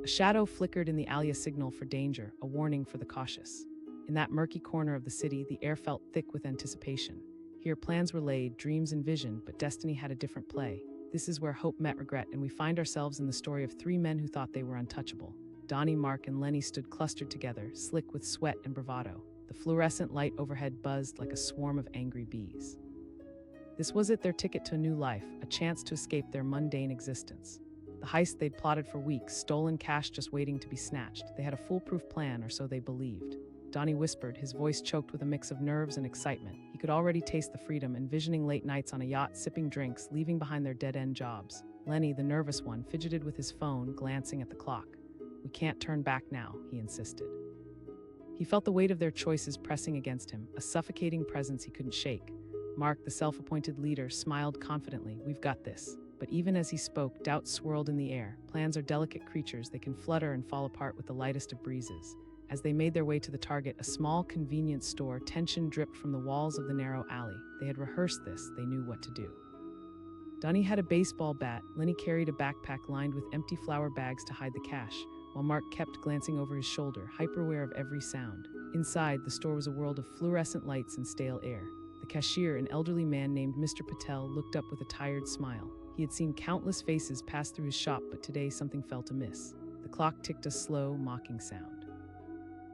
A shadow flickered in the alley, a signal for danger, a warning for the cautious. In that murky corner of the city, the air felt thick with anticipation. Here, plans were laid, dreams envisioned, but destiny had a different play. This is where hope met regret, and we find ourselves in the story of three men who thought they were untouchable. Donnie, Mark, and Lenny stood clustered together, slick with sweat and bravado. The fluorescent light overhead buzzed like a swarm of angry bees. This was it, their ticket to a new life, a chance to escape their mundane existence. The heist they'd plotted for weeks, stolen cash just waiting to be snatched. They had a foolproof plan, or so they believed. Donnie whispered, his voice choked with a mix of nerves and excitement. He could already taste the freedom, envisioning late nights on a yacht, sipping drinks, leaving behind their dead-end jobs. Lenny, the nervous one, fidgeted with his phone, glancing at the clock. "We can't turn back now," he insisted. He felt the weight of their choices pressing against him, a suffocating presence he couldn't shake. Mark, the self-appointed leader, smiled confidently. "We've got this." But even as he spoke, doubt swirled in the air. Plans are delicate creatures, they can flutter and fall apart with the lightest of breezes. As they made their way to the target, a small convenience store, tension dripped from the walls of the narrow alley. They had rehearsed this, they knew what to do. Donnie had a baseball bat, Lenny carried a backpack lined with empty flour bags to hide the cash, while Mark kept glancing over his shoulder, hyper-aware of every sound. Inside, the store was a world of fluorescent lights and stale air. The cashier, an elderly man named Mr. Patel, looked up with a tired smile. He had seen countless faces pass through his shop, but today something felt amiss. The clock ticked a slow, mocking sound.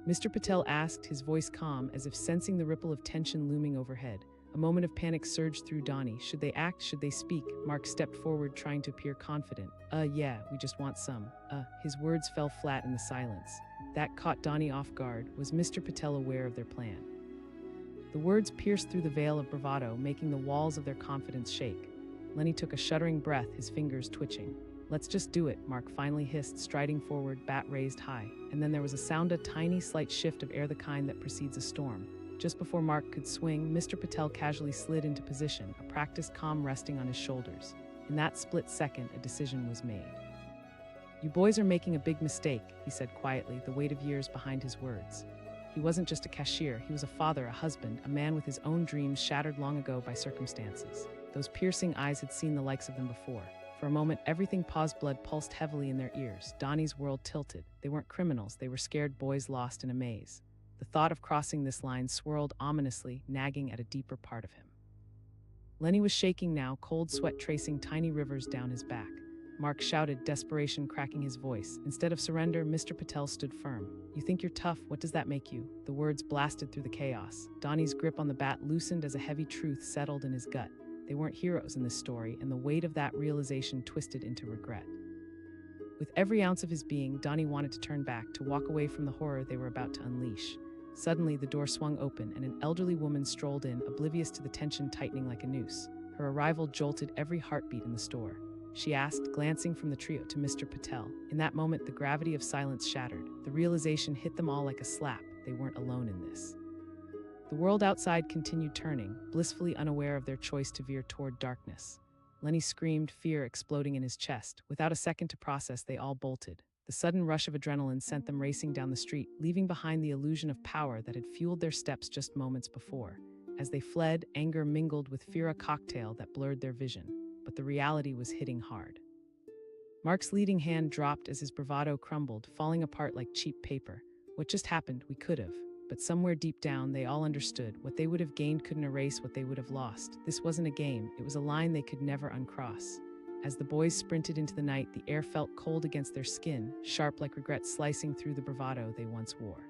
Mr. Patel asked, his voice calm, as if sensing the ripple of tension looming overhead. A moment of panic surged through Donnie. Should they act? Should they speak? Mark stepped forward, trying to appear confident. Yeah, we just want some." His words fell flat in the silence. That caught Donnie off guard. Was Mr. Patel aware of their plan? The words pierced through the veil of bravado, making the walls of their confidence shake. Lenny took a shuddering breath, his fingers twitching. "Let's just do it," Mark finally hissed, striding forward, bat raised high. And then there was a sound, a tiny, slight shift of air, the kind that precedes a storm. Just before Mark could swing, Mr. Patel casually slid into position, a practiced calm resting on his shoulders. In that split second, a decision was made. "You boys are making a big mistake," he said quietly, the weight of years behind his words. He wasn't just a cashier, he was a father, a husband, a man with his own dreams shattered long ago by circumstances. Those piercing eyes had seen the likes of them before. For a moment, everything paused, blood pulsed heavily in their ears. Donnie's world tilted. They weren't criminals, they were scared boys lost in a maze. The thought of crossing this line swirled ominously, nagging at a deeper part of him. Lenny was shaking now, cold sweat tracing tiny rivers down his back. Mark shouted, desperation cracking his voice. Instead of surrender, Mr. Patel stood firm. "You think you're tough? What does that make you?" The words blasted through the chaos. Donnie's grip on the bat loosened as a heavy truth settled in his gut. They weren't heroes in this story, and the weight of that realization twisted into regret. With every ounce of his being, Donnie wanted to turn back, to walk away from the horror they were about to unleash. Suddenly, the door swung open, and an elderly woman strolled in, oblivious to the tension tightening like a noose. Her arrival jolted every heartbeat in the store. She asked, glancing from the trio to Mr. Patel. In that moment, the gravity of silence shattered. The realization hit them all like a slap. They weren't alone in this. The world outside continued turning, blissfully unaware of their choice to veer toward darkness. Lenny screamed, fear exploding in his chest. Without a second to process, they all bolted. The sudden rush of adrenaline sent them racing down the street, leaving behind the illusion of power that had fueled their steps just moments before. As they fled, anger mingled with fear, a cocktail that blurred their vision. But the reality was hitting hard. Mark's leading hand dropped as his bravado crumbled, falling apart like cheap paper. What just happened? We could have. But somewhere deep down, they all understood. What they would have gained couldn't erase what they would have lost. This wasn't a game. It was a line they could never uncross. As the boys sprinted into the night, the air felt cold against their skin, sharp like regret slicing through the bravado they once wore.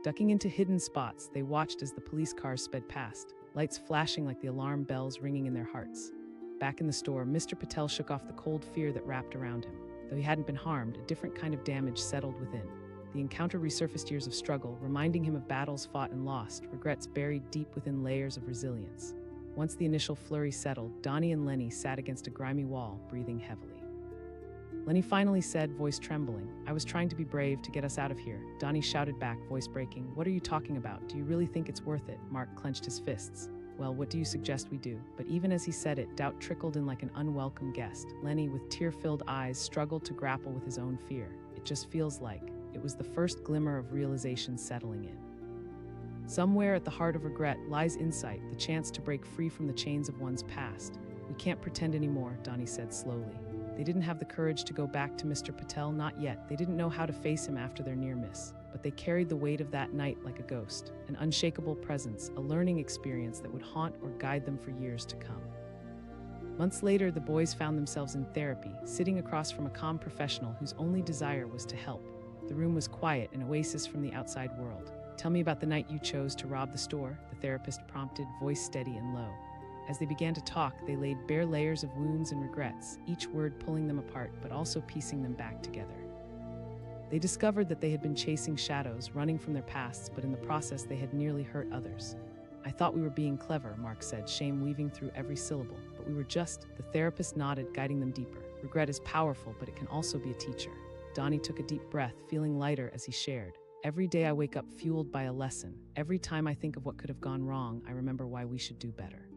Ducking into hidden spots, they watched as the police cars sped past, lights flashing like the alarm bells ringing in their hearts. Back in the store, Mr. Patel shook off the cold fear that wrapped around him. Though he hadn't been harmed, a different kind of damage settled within. The encounter resurfaced years of struggle, reminding him of battles fought and lost, regrets buried deep within layers of resilience. Once the initial flurry settled, Donnie and Lenny sat against a grimy wall, breathing heavily. Lenny finally said, voice trembling, "I was trying to be brave to get us out of here." Donnie shouted back, voice breaking, "What are you talking about? Do you really think it's worth it?" Mark clenched his fists. "Well, what do you suggest we do?" But even as he said it, doubt trickled in like an unwelcome guest. Lenny, with tear-filled eyes, struggled to grapple with his own fear. It just feels like. It was the first glimmer of realization settling in. Somewhere at the heart of regret lies insight, the chance to break free from the chains of one's past. "We can't pretend anymore," Donnie said slowly. They didn't have the courage to go back to Mr. Patel, not yet. They didn't know how to face him after their near miss. But they carried the weight of that night like a ghost, an unshakable presence, a learning experience that would haunt or guide them for years to come. Months later, the boys found themselves in therapy, sitting across from a calm professional whose only desire was to help. The room was quiet, an oasis from the outside world. "Tell me about the night you chose to rob the store," the therapist prompted, voice steady and low. As they began to talk, they laid bare layers of wounds and regrets, each word pulling them apart but also piecing them back together. They discovered that they had been chasing shadows, running from their pasts, but in the process they had nearly hurt others. "I thought we were being clever," Mark said, shame weaving through every syllable. "But we were just," the therapist nodded, guiding them deeper. "Regret is powerful, but it can also be a teacher." Donnie took a deep breath, feeling lighter as he shared. "Every day I wake up fueled by a lesson. Every time I think of what could have gone wrong, I remember why we should do better."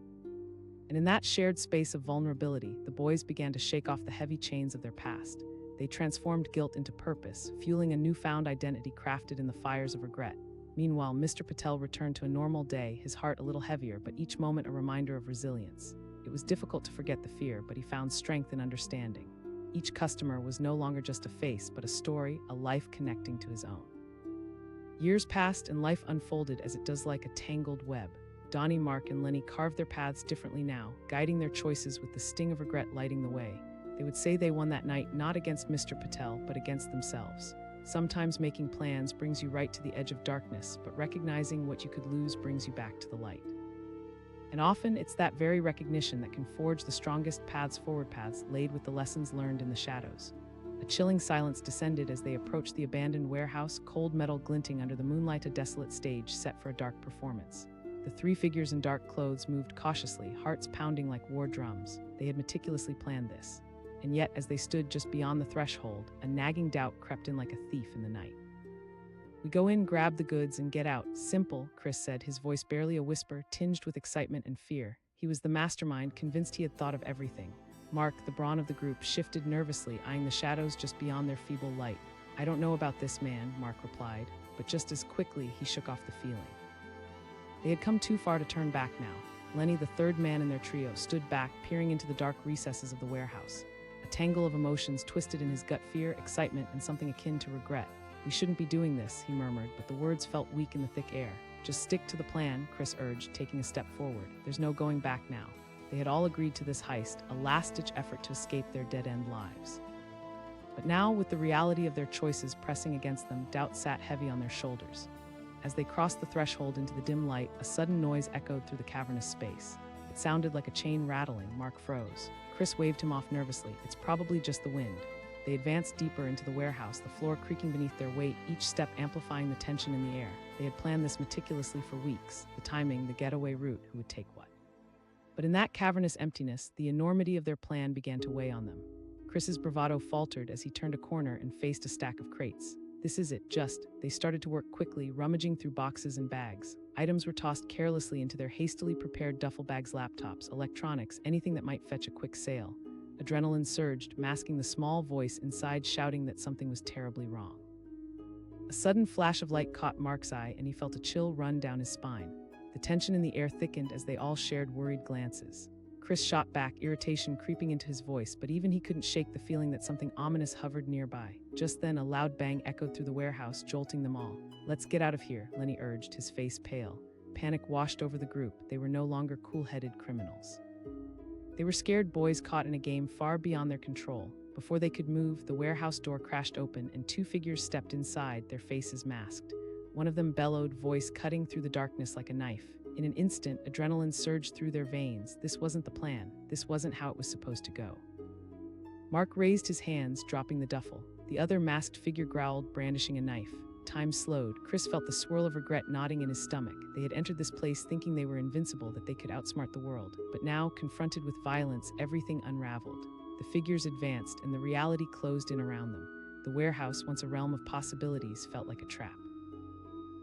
And in that shared space of vulnerability, the boys began to shake off the heavy chains of their past. They transformed guilt into purpose, fueling a newfound identity crafted in the fires of regret. Meanwhile, Mr. Patel returned to a normal day, his heart a little heavier, but each moment a reminder of resilience. It was difficult to forget the fear, but he found strength in understanding. Each customer was no longer just a face, but a story, a life connecting to his own. Years passed and life unfolded as it does like a tangled web. Donnie, Mark, and Lenny carved their paths differently now, guiding their choices with the sting of regret lighting the way. They would say they won that night not against Mr. Patel, but against themselves. Sometimes making plans brings you right to the edge of darkness, but recognizing what you could lose brings you back to the light. And often it's that very recognition that can forge the strongest forward paths laid with the lessons learned in the shadows. A chilling silence descended as they approached the abandoned warehouse, cold metal glinting under the moonlight, a desolate stage set for a dark performance. The three figures in dark clothes moved cautiously, hearts pounding like war drums. They had meticulously planned this. And yet, as they stood just beyond the threshold, a nagging doubt crept in like a thief in the night. "We go in, grab the goods, and get out. Simple," Chris said, his voice barely a whisper, tinged with excitement and fear. He was the mastermind, convinced he had thought of everything. Mark, the brawn of the group, shifted nervously, eyeing the shadows just beyond their feeble light. "I don't know about this man," Mark replied, but just as quickly he shook off the feeling. They had come too far to turn back now. Lenny, the third man in their trio, stood back, peering into the dark recesses of the warehouse. A tangle of emotions twisted in his gut: fear, excitement, and something akin to regret. "We shouldn't be doing this," he murmured, but the words felt weak in the thick air. "Just stick to the plan," Chris urged, taking a step forward. "There's no going back now." They had all agreed to this heist, a last-ditch effort to escape their dead-end lives. But now, with the reality of their choices pressing against them, doubt sat heavy on their shoulders. As they crossed the threshold into the dim light, a sudden noise echoed through the cavernous space. It sounded like a chain rattling. Mark froze. Chris waved him off nervously. "It's probably just the wind." They advanced deeper into the warehouse, the floor creaking beneath their weight, each step amplifying the tension in the air. They had planned this meticulously for weeks, the timing, the getaway route, who would take what. But in that cavernous emptiness, the enormity of their plan began to weigh on them. Chris's bravado faltered as he turned a corner and faced a stack of crates. "This is it, just." They started to work quickly, rummaging through boxes and bags. Items were tossed carelessly into their hastily prepared duffel bags: laptops, electronics, anything that might fetch a quick sale. Adrenaline surged, masking the small voice inside shouting that something was terribly wrong. A sudden flash of light caught Mark's eye, and he felt a chill run down his spine. The tension in the air thickened as they all shared worried glances. Chris shot back, irritation creeping into his voice, but even he couldn't shake the feeling that something ominous hovered nearby. Just then, a loud bang echoed through the warehouse, jolting them all. "Let's get out of here," Lenny urged, his face pale. Panic washed over the group. They were no longer cool-headed criminals. They were scared boys caught in a game far beyond their control. Before they could move, the warehouse door crashed open and two figures stepped inside, their faces masked. One of them bellowed, voice cutting through the darkness like a knife. In an instant, adrenaline surged through their veins. This wasn't the plan. This wasn't how it was supposed to go. Mark raised his hands, dropping the duffel. The other masked figure growled, brandishing a knife. Time slowed. Chris felt the swirl of regret knotting in his stomach. They had entered this place thinking they were invincible, that they could outsmart the world. But now, confronted with violence, everything unraveled. The figures advanced, and the reality closed in around them. The warehouse, once a realm of possibilities, felt like a trap.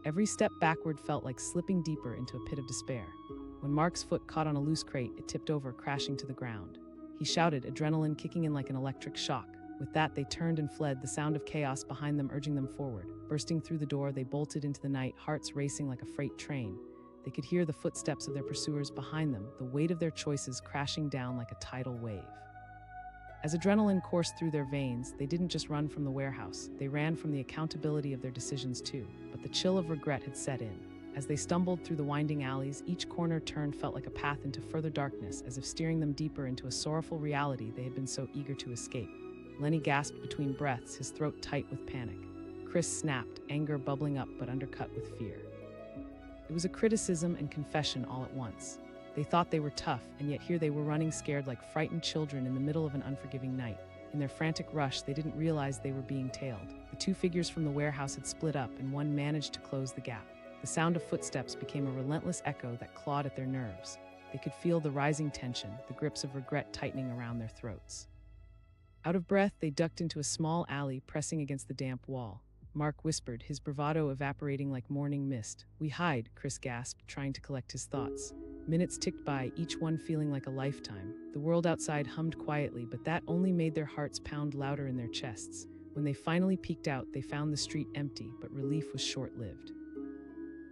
Every step backward felt like slipping deeper into a pit of despair. When Mark's foot caught on a loose crate, it tipped over, crashing to the ground. He shouted, adrenaline kicking in like an electric shock. With that, they turned and fled, the sound of chaos behind them urging them forward. Bursting through the door, they bolted into the night, hearts racing like a freight train. They could hear the footsteps of their pursuers behind them, the weight of their choices crashing down like a tidal wave. As adrenaline coursed through their veins, they didn't just run from the warehouse, they ran from the accountability of their decisions too. But the chill of regret had set in. As they stumbled through the winding alleys, each corner turned felt like a path into further darkness, as if steering them deeper into a sorrowful reality they had been so eager to escape. Lenny gasped between breaths, his throat tight with panic. Chris snapped, anger bubbling up but undercut with fear. It was a criticism and confession all at once. They thought they were tough, and yet here they were running scared like frightened children in the middle of an unforgiving night. In their frantic rush, they didn't realize they were being tailed. The two figures from the warehouse had split up, and one managed to close the gap. The sound of footsteps became a relentless echo that clawed at their nerves. They could feel the rising tension, the grips of regret tightening around their throats. Out of breath, they ducked into a small alley, pressing against the damp wall. Mark whispered, his bravado evaporating like morning mist. "We hide," Chris gasped, trying to collect his thoughts. Minutes ticked by, each one feeling like a lifetime. The world outside hummed quietly, but that only made their hearts pound louder in their chests. When they finally peeked out, they found the street empty, but relief was short-lived.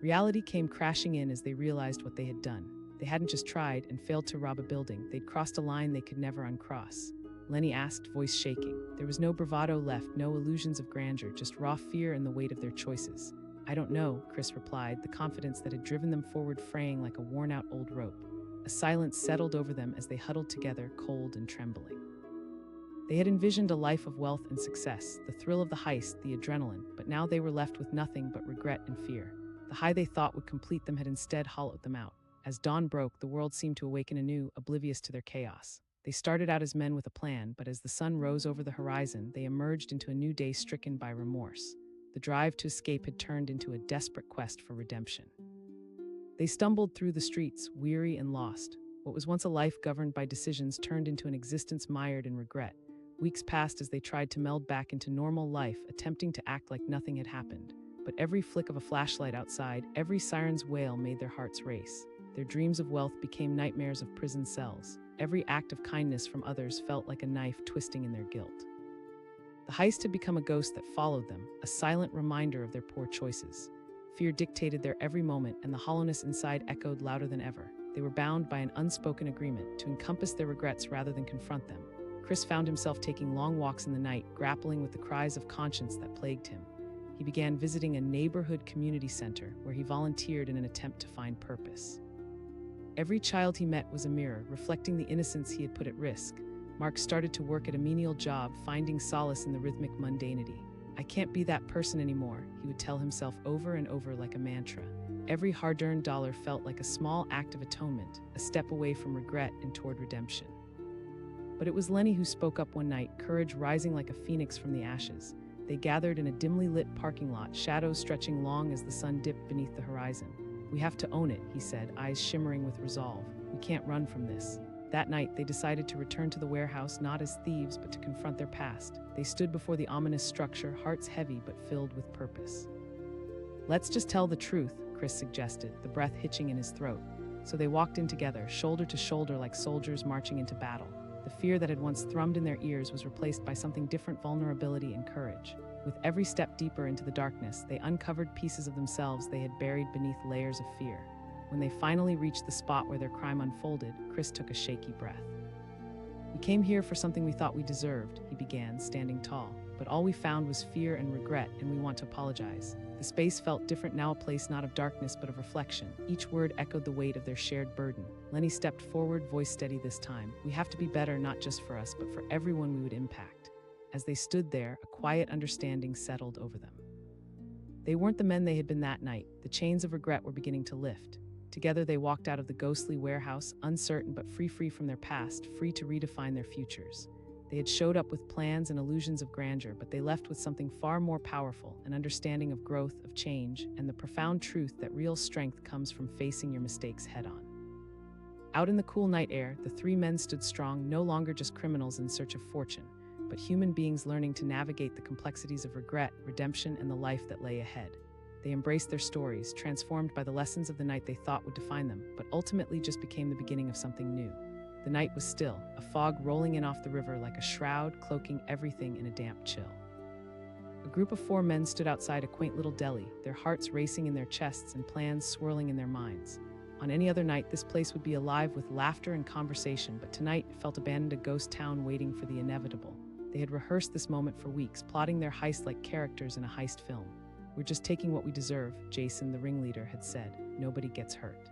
Reality came crashing in as they realized what they had done. They hadn't just tried and failed to rob a building, they'd crossed a line they could never uncross. Lenny asked, voice shaking. There was no bravado left, no illusions of grandeur, just raw fear and the weight of their choices. "I don't know," Chris replied, the confidence that had driven them forward fraying like a worn-out old rope. A silence settled over them as they huddled together, cold and trembling. They had envisioned a life of wealth and success, the thrill of the heist, the adrenaline, but now they were left with nothing but regret and fear. The high they thought would complete them had instead hollowed them out. As dawn broke, the world seemed to awaken anew, oblivious to their chaos. They started out as men with a plan, but as the sun rose over the horizon, they emerged into a new day stricken by remorse. The drive to escape had turned into a desperate quest for redemption. They stumbled through the streets, weary and lost. What was once a life governed by decisions turned into an existence mired in regret. Weeks passed as they tried to meld back into normal life, attempting to act like nothing had happened. But every flick of a flashlight outside, every siren's wail made their hearts race. Their dreams of wealth became nightmares of prison cells. Every act of kindness from others felt like a knife twisting in their guilt. The heist had become a ghost that followed them, a silent reminder of their poor choices. Fear dictated their every moment, and the hollowness inside echoed louder than ever. They were bound by an unspoken agreement to encompass their regrets rather than confront them. Chris found himself taking long walks in the night, grappling with the cries of conscience that plagued him. He began visiting a neighborhood community center where he volunteered in an attempt to find purpose. Every child he met was a mirror, reflecting the innocence he had put at risk. Mark started to work at a menial job, finding solace in the rhythmic mundanity. "I can't be that person anymore," he would tell himself over and over like a mantra. Every hard-earned dollar felt like a small act of atonement, a step away from regret and toward redemption. But it was Lenny who spoke up one night, courage rising like a phoenix from the ashes. They gathered in a dimly lit parking lot, shadows stretching long as the sun dipped beneath the horizon. "We have to own it," he said, eyes shimmering with resolve. "We can't run from this." That night, they decided to return to the warehouse not as thieves, but to confront their past. They stood before the ominous structure, hearts heavy but filled with purpose. "Let's just tell the truth," Chris suggested, the breath hitching in his throat. So they walked in together, shoulder to shoulder like soldiers marching into battle. The fear that had once thrummed in their ears was replaced by something different: vulnerability and courage. With every step deeper into the darkness, they uncovered pieces of themselves they had buried beneath layers of fear. When they finally reached the spot where their crime unfolded, Chris took a shaky breath. "We came here for something we thought we deserved," he began, standing tall. "But all we found was fear and regret, and we want to apologize." The space felt different now, a place not of darkness but of reflection. Each word echoed the weight of their shared burden. Lenny stepped forward, voice steady this time. "We have to be better, not just for us, but for everyone we would impact." As they stood there, a quiet understanding settled over them. They weren't the men they had been that night. The chains of regret were beginning to lift. Together they walked out of the ghostly warehouse, uncertain but free from their past, free to redefine their futures. They had showed up with plans and illusions of grandeur, but they left with something far more powerful, an understanding of growth, of change, and the profound truth that real strength comes from facing your mistakes head-on. Out in the cool night air, the three men stood strong, no longer just criminals in search of fortune, but human beings learning to navigate the complexities of regret, redemption, and the life that lay ahead. They embraced their stories, transformed by the lessons of the night they thought would define them, but ultimately just became the beginning of something new. The night was still, a fog rolling in off the river like a shroud, cloaking everything in a damp chill. A group of 4 men stood outside a quaint little deli, their hearts racing in their chests and plans swirling in their minds. On any other night, this place would be alive with laughter and conversation, but tonight it felt abandoned, a ghost town waiting for the inevitable. They had rehearsed this moment for weeks, plotting their heist like characters in a heist film. "We're just taking what we deserve," Jason, the ringleader, had said. "Nobody gets hurt."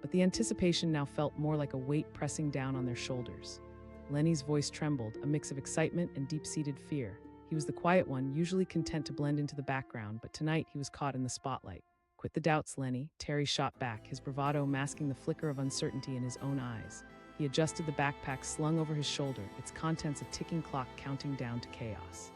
But the anticipation now felt more like a weight pressing down on their shoulders. Lenny's voice trembled, a mix of excitement and deep-seated fear. He was the quiet one, usually content to blend into the background, but tonight he was caught in the spotlight. "Quit the doubts, Lenny," Terry shot back, his bravado masking the flicker of uncertainty in his own eyes. He adjusted the backpack slung over his shoulder, its contents a ticking clock counting down to chaos.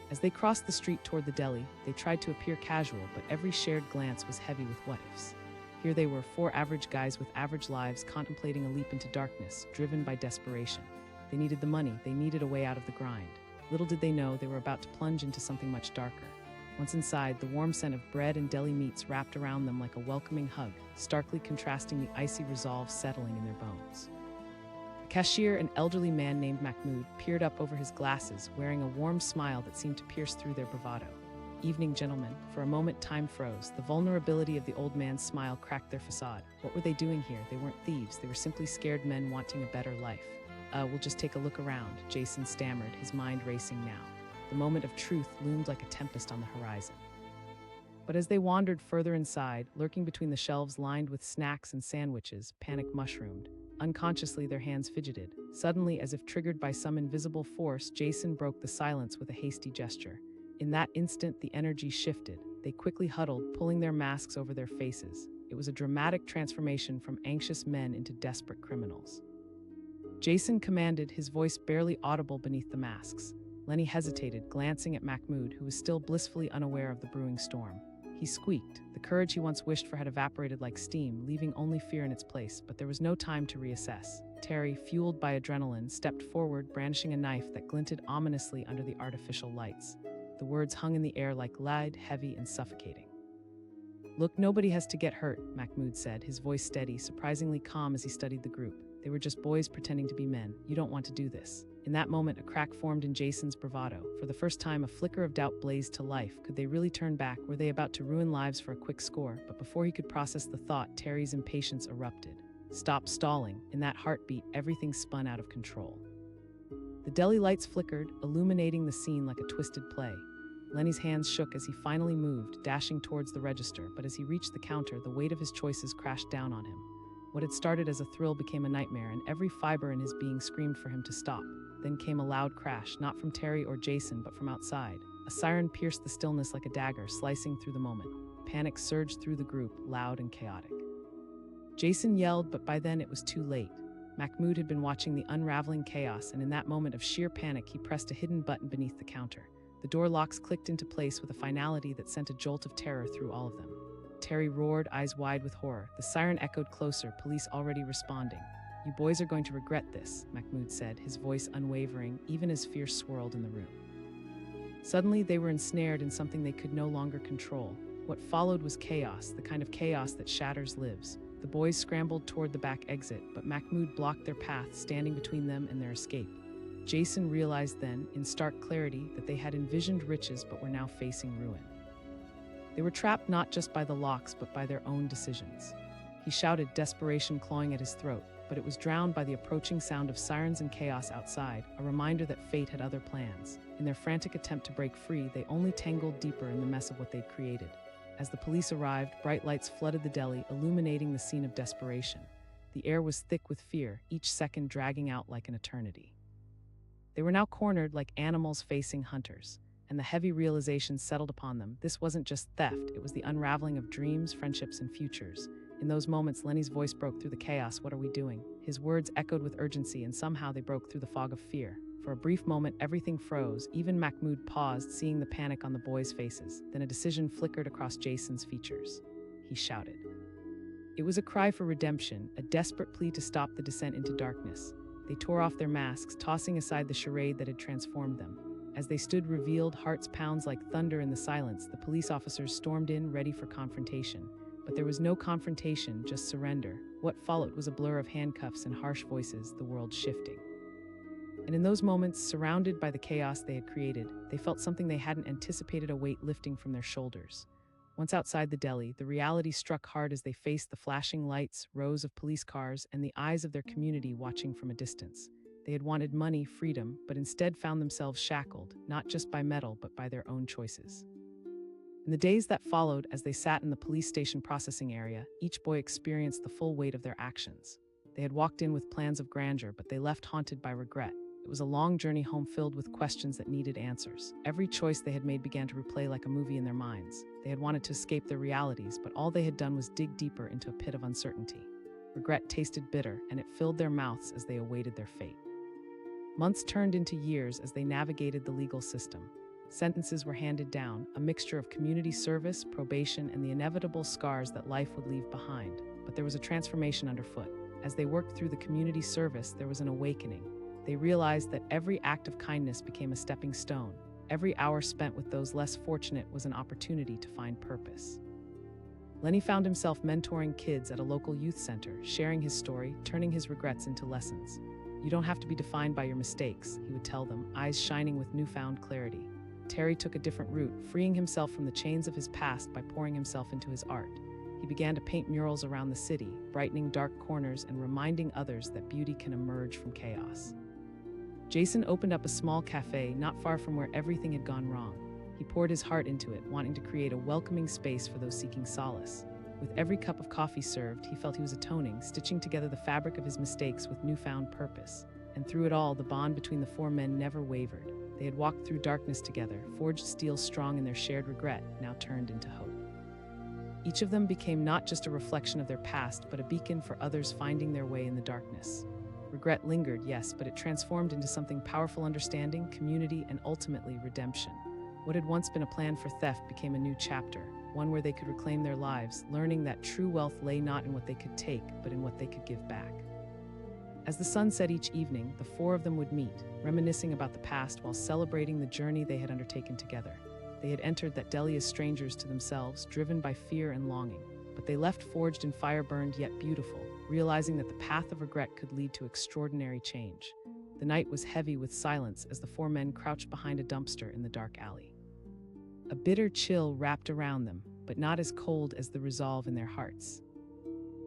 As they crossed the street toward the deli, they tried to appear casual, but every shared glance was heavy with what-ifs. Here they were, four average guys with average lives contemplating a leap into darkness, driven by desperation. They needed the money, they needed a way out of the grind. Little did they know they were about to plunge into something much darker. Once inside, the warm scent of bread and deli meats wrapped around them like a welcoming hug, starkly contrasting the icy resolve settling in their bones. The cashier, an elderly man named Mahmoud, peered up over his glasses, wearing a warm smile that seemed to pierce through their bravado. "Evening, gentlemen." For a moment, time froze. The vulnerability of the old man's smile cracked their facade. What were they doing here? They weren't thieves. They were simply scared men wanting a better life. We'll just take a look around," Jason stammered, his mind racing now. The moment of truth loomed like a tempest on the horizon. But as they wandered further inside, lurking between the shelves lined with snacks and sandwiches, panic mushroomed. Unconsciously, their hands fidgeted. Suddenly, as if triggered by some invisible force, Jason broke the silence with a hasty gesture. In that instant, the energy shifted. They quickly huddled, pulling their masks over their faces. It was a dramatic transformation from anxious men into desperate criminals. Jason commanded, his voice barely audible beneath the masks. Lenny hesitated, glancing at Mahmoud, who was still blissfully unaware of the brewing storm. He squeaked. The courage he once wished for had evaporated like steam, leaving only fear in its place, but there was no time to reassess. Terry, fueled by adrenaline, stepped forward, brandishing a knife that glinted ominously under the artificial lights. The words hung in the air like lead, heavy and suffocating. "Look, nobody has to get hurt," Mahmoud said, his voice steady, surprisingly calm as he studied the group. "They were just boys pretending to be men. You don't want to do this." In that moment, a crack formed in Jason's bravado. For the first time, a flicker of doubt blazed to life. Could they really turn back? Were they about to ruin lives for a quick score? But before he could process the thought, Terry's impatience erupted. "Stop stalling." In that heartbeat, everything spun out of control. The deli lights flickered, illuminating the scene like a twisted play. Lenny's hands shook as he finally moved, dashing towards the register, but as he reached the counter, the weight of his choices crashed down on him. What had started as a thrill became a nightmare, and every fiber in his being screamed for him to stop. Then came a loud crash, not from Terry or Jason, but from outside. A siren pierced the stillness like a dagger, slicing through the moment. Panic surged through the group, loud and chaotic. Jason yelled, but by then it was too late. Mahmoud had been watching the unraveling chaos, and in that moment of sheer panic, he pressed a hidden button beneath the counter. The door locks clicked into place with a finality that sent a jolt of terror through all of them. Terry roared, eyes wide with horror. The siren echoed closer, police already responding. "You boys are going to regret this," Mahmoud said, his voice unwavering, even as fear swirled in the room. Suddenly, they were ensnared in something they could no longer control. What followed was chaos, the kind of chaos that shatters lives. The boys scrambled toward the back exit, but Mahmoud blocked their path, standing between them and their escape. Jason realized then, in stark clarity, that they had envisioned riches but were now facing ruin. They were trapped not just by the locks, but by their own decisions. He shouted, desperation clawing at his throat, but it was drowned by the approaching sound of sirens and chaos outside, a reminder that fate had other plans. In their frantic attempt to break free, they only tangled deeper in the mess of what they'd created. As the police arrived, bright lights flooded the deli, illuminating the scene of desperation. The air was thick with fear, each second dragging out like an eternity. They were now cornered like animals facing hunters, and the heavy realization settled upon them. This wasn't just theft, it was the unraveling of dreams, friendships, and futures. In those moments, Lenny's voice broke through the chaos. "What are we doing?" His words echoed with urgency, and somehow they broke through the fog of fear. For a brief moment, everything froze. Even Mahmoud paused, seeing the panic on the boys' faces. Then a decision flickered across Jason's features. He shouted. It was a cry for redemption, a desperate plea to stop the descent into darkness. They tore off their masks, tossing aside the charade that had transformed them. As they stood revealed, hearts pounds like thunder in the silence, the police officers stormed in, ready for confrontation. But there was no confrontation, just surrender. What followed was a blur of handcuffs and harsh voices, the world shifting. And in those moments, surrounded by the chaos they had created, they felt something they hadn't anticipated, a weight lifting from their shoulders. Once outside the deli, the reality struck hard as they faced the flashing lights, rows of police cars, and the eyes of their community watching from a distance. They had wanted money, freedom, but instead found themselves shackled, not just by metal, but by their own choices. In the days that followed, as they sat in the police station processing area, each boy experienced the full weight of their actions. They had walked in with plans of grandeur, but they left haunted by regret. It was a long journey home filled with questions that needed answers. Every choice they had made began to replay like a movie in their minds. They had wanted to escape their realities, but all they had done was dig deeper into a pit of uncertainty. Regret tasted bitter, and it filled their mouths as they awaited their fate. Months turned into years as they navigated the legal system. Sentences were handed down, a mixture of community service, probation, and the inevitable scars that life would leave behind. But there was a transformation underfoot. As they worked through the community service, there was an awakening. They realized that every act of kindness became a stepping stone. Every hour spent with those less fortunate was an opportunity to find purpose. Lenny found himself mentoring kids at a local youth center, sharing his story, turning his regrets into lessons. "You don't have to be defined by your mistakes," he would tell them, eyes shining with newfound clarity. Terry took a different route, freeing himself from the chains of his past by pouring himself into his art. He began to paint murals around the city, brightening dark corners and reminding others that beauty can emerge from chaos. Jason opened up a small cafe not far from where everything had gone wrong. He poured his heart into it, wanting to create a welcoming space for those seeking solace. With every cup of coffee served, he felt he was atoning, stitching together the fabric of his mistakes with newfound purpose. And through it all, the bond between the four men never wavered. They had walked through darkness together, forged steel strong in their shared regret, now turned into hope. Each of them became not just a reflection of their past, but a beacon for others finding their way in the darkness. Regret lingered, yes, but it transformed into something powerful: understanding, community, and ultimately redemption. What had once been a plan for theft became a new chapter, one where they could reclaim their lives, learning that true wealth lay not in what they could take, but in what they could give back. As the sun set each evening, the four of them would meet, reminiscing about the past while celebrating the journey they had undertaken together. They had entered that deli as strangers to themselves, driven by fear and longing, but they left forged and fire-burned yet beautiful, realizing that the path of regret could lead to extraordinary change. The night was heavy with silence as the four men crouched behind a dumpster in the dark alley. A bitter chill wrapped around them, but not as cold as the resolve in their hearts.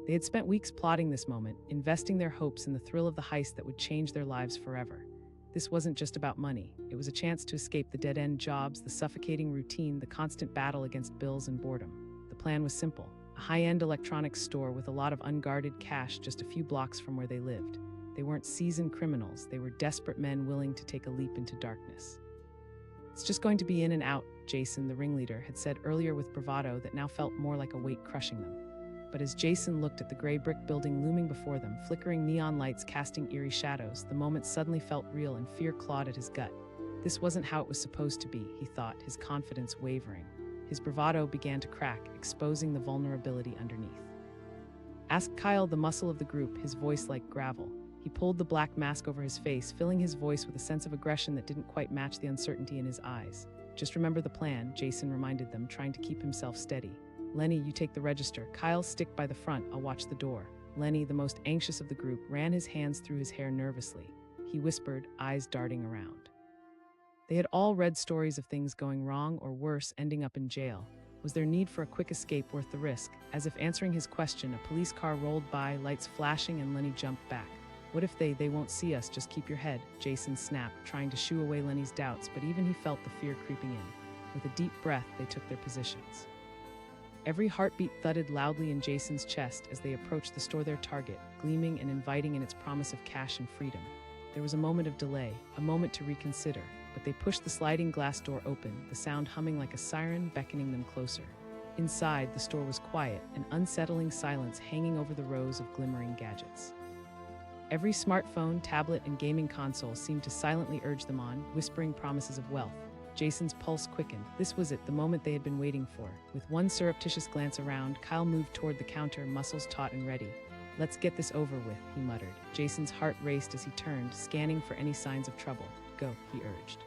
They had spent weeks plotting this moment, investing their hopes in the thrill of the heist that would change their lives forever. This wasn't just about money. It was a chance to escape the dead-end jobs, the suffocating routine, the constant battle against bills and boredom. The plan was simple: a high-end electronics store with a lot of unguarded cash just a few blocks from where they lived. They weren't seasoned criminals. They were desperate men willing to take a leap into darkness. "It's just going to be in and out," Jason, the ringleader, had said earlier with bravado that now felt more like a weight crushing them. But as Jason looked at the gray brick building looming before them, flickering neon lights casting eerie shadows, the moment suddenly felt real and fear clawed at his gut. This wasn't how it was supposed to be, he thought, his confidence wavering. His bravado began to crack, exposing the vulnerability underneath. Asked Kyle, the muscle of the group, his voice like gravel. He pulled the black mask over his face, filling his voice with a sense of aggression that didn't quite match the uncertainty in his eyes. "Just remember the plan," Jason reminded them, trying to keep himself steady. "Lenny, you take the register. Kyle, stick by the front. I'll watch the door." Lenny, the most anxious of the group, ran his hands through his hair nervously. He whispered, eyes darting around. They had all read stories of things going wrong or worse, ending up in jail. Was their need for a quick escape worth the risk? As if answering his question, a police car rolled by, lights flashing, and Lenny jumped back. "What if they won't see us? Just keep your head," Jason snapped, trying to shoo away Lenny's doubts, but even he felt the fear creeping in. With a deep breath, they took their positions. Every heartbeat thudded loudly in Jason's chest as they approached the store, their target, gleaming and inviting in its promise of cash and freedom. There was a moment of delay, a moment to reconsider, but they pushed the sliding glass door open, the sound humming like a siren beckoning them closer. Inside, the store was quiet, an unsettling silence hanging over the rows of glimmering gadgets. Every smartphone, tablet, and gaming console seemed to silently urge them on, whispering promises of wealth. Jason's pulse quickened. This was it, the moment they had been waiting for. With one surreptitious glance around, Kyle moved toward the counter, muscles taut and ready. "Let's get this over with," he muttered. Jason's heart raced as he turned, scanning for any signs of trouble. "Go," he urged.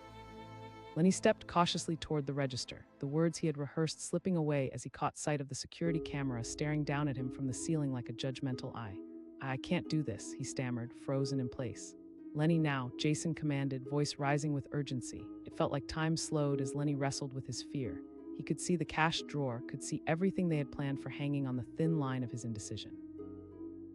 Lenny stepped cautiously toward the register, the words he had rehearsed slipping away as he caught sight of the security camera staring down at him from the ceiling like a judgmental eye. "I can't do this," he stammered, frozen in place. "Lenny, now," Jason commanded, voice rising with urgency. It felt like time slowed as Lenny wrestled with his fear. He could see the cash drawer, could see everything they had planned for hanging on the thin line of his indecision.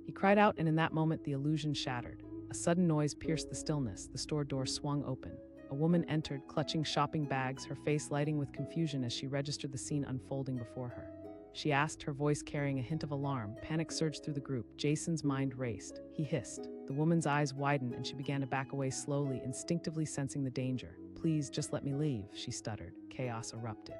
He cried out, and in that moment the illusion shattered. A sudden noise pierced the stillness. The store door swung open. A woman entered, clutching shopping bags, her face lighting with confusion as she registered the scene unfolding before her. She asked, her voice carrying a hint of alarm. Panic surged through the group. Jason's mind raced. He hissed. The woman's eyes widened, and she began to back away slowly, instinctively sensing the danger. "Please, just let me leave," she stuttered. Chaos erupted.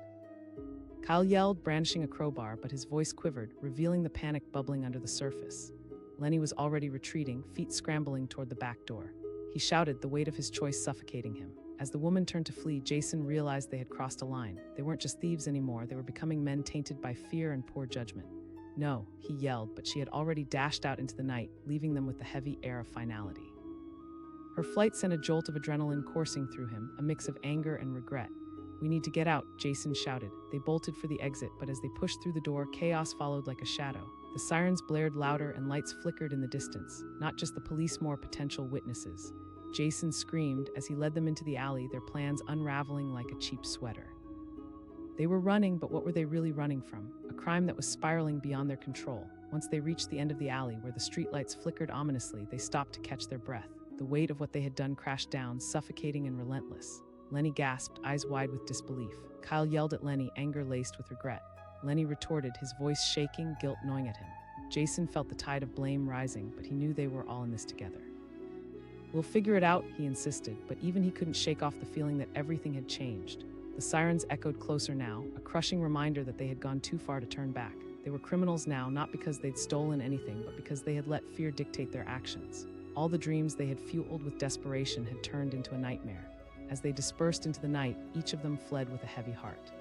Kyle yelled, brandishing a crowbar, but his voice quivered, revealing the panic bubbling under the surface. Lenny was already retreating, feet scrambling toward the back door. He shouted, the weight of his choice suffocating him. As the woman turned to flee, Jason realized they had crossed a line. They weren't just thieves anymore, they were becoming men tainted by fear and poor judgment. "No," he yelled, but she had already dashed out into the night, leaving them with the heavy air of finality. Her flight sent a jolt of adrenaline coursing through him, a mix of anger and regret. "We need to get out," Jason shouted. They bolted for the exit, but as they pushed through the door, chaos followed like a shadow. The sirens blared louder and lights flickered in the distance. Not just the police, more potential witnesses. Jason screamed as he led them into the alley, their plans unraveling like a cheap sweater. They were running, but what were they really running from? A crime that was spiraling beyond their control. Once they reached the end of the alley, where the streetlights flickered ominously, they stopped to catch their breath. The weight of what they had done crashed down, suffocating and relentless. Lenny gasped, eyes wide with disbelief. Kyle yelled at Lenny, anger laced with regret. Lenny retorted, his voice shaking, guilt gnawing at him. Jason felt the tide of blame rising, but he knew they were all in this together. "We'll figure it out," he insisted, but even he couldn't shake off the feeling that everything had changed. The sirens echoed closer now, a crushing reminder that they had gone too far to turn back. They were criminals now, not because they'd stolen anything, but because they had let fear dictate their actions. All the dreams they had fueled with desperation had turned into a nightmare. As they dispersed into the night, each of them fled with a heavy heart.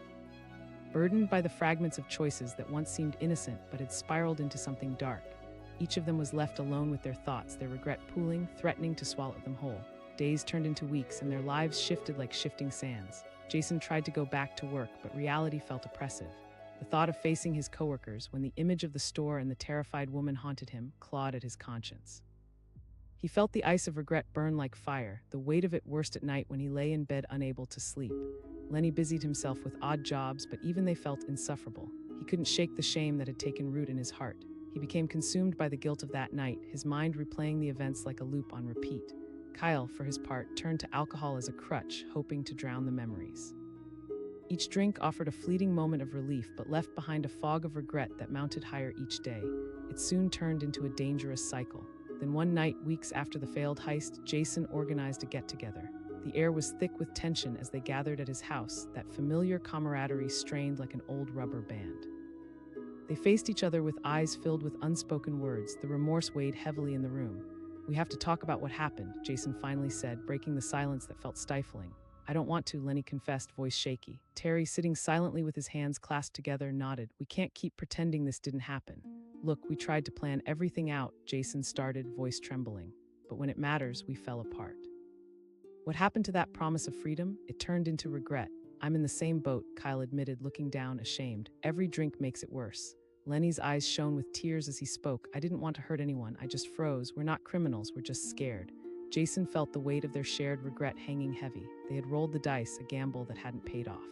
Burdened by the fragments of choices that once seemed innocent but had spiraled into something dark, each of them was left alone with their thoughts, their regret pooling, threatening to swallow them whole. Days turned into weeks, and their lives shifted like shifting sands. Jason tried to go back to work, but reality felt oppressive. The thought of facing his coworkers, when the image of the store and the terrified woman haunted him, clawed at his conscience. He felt the ice of regret burn like fire, the weight of it worst at night when he lay in bed unable to sleep. Lenny busied himself with odd jobs, but even they felt insufferable. He couldn't shake the shame that had taken root in his heart. He became consumed by the guilt of that night, his mind replaying the events like a loop on repeat. Kyle, for his part, turned to alcohol as a crutch, hoping to drown the memories. Each drink offered a fleeting moment of relief, but left behind a fog of regret that mounted higher each day. It soon turned into a dangerous cycle. Then one night, weeks after the failed heist, Jason organized a get-together. The air was thick with tension as they gathered at his house, that familiar camaraderie strained like an old rubber band. They faced each other with eyes filled with unspoken words. The remorse weighed heavily in the room. "We have to talk about what happened," Jason finally said, breaking the silence that felt stifling. "I don't want to," Lenny confessed, voice shaky. Terry, sitting silently with his hands clasped together, nodded. "We can't keep pretending this didn't happen." "Look, we tried to plan everything out," Jason started, voice trembling. "But when it matters, we fell apart." "What happened to that promise of freedom? It turned into regret." "I'm in the same boat," Kyle admitted, looking down, ashamed. "Every drink makes it worse." Lenny's eyes shone with tears as he spoke. "I didn't want to hurt anyone. I just froze. We're not criminals. We're just scared." Jason felt the weight of their shared regret hanging heavy. They had rolled the dice, a gamble that hadn't paid off.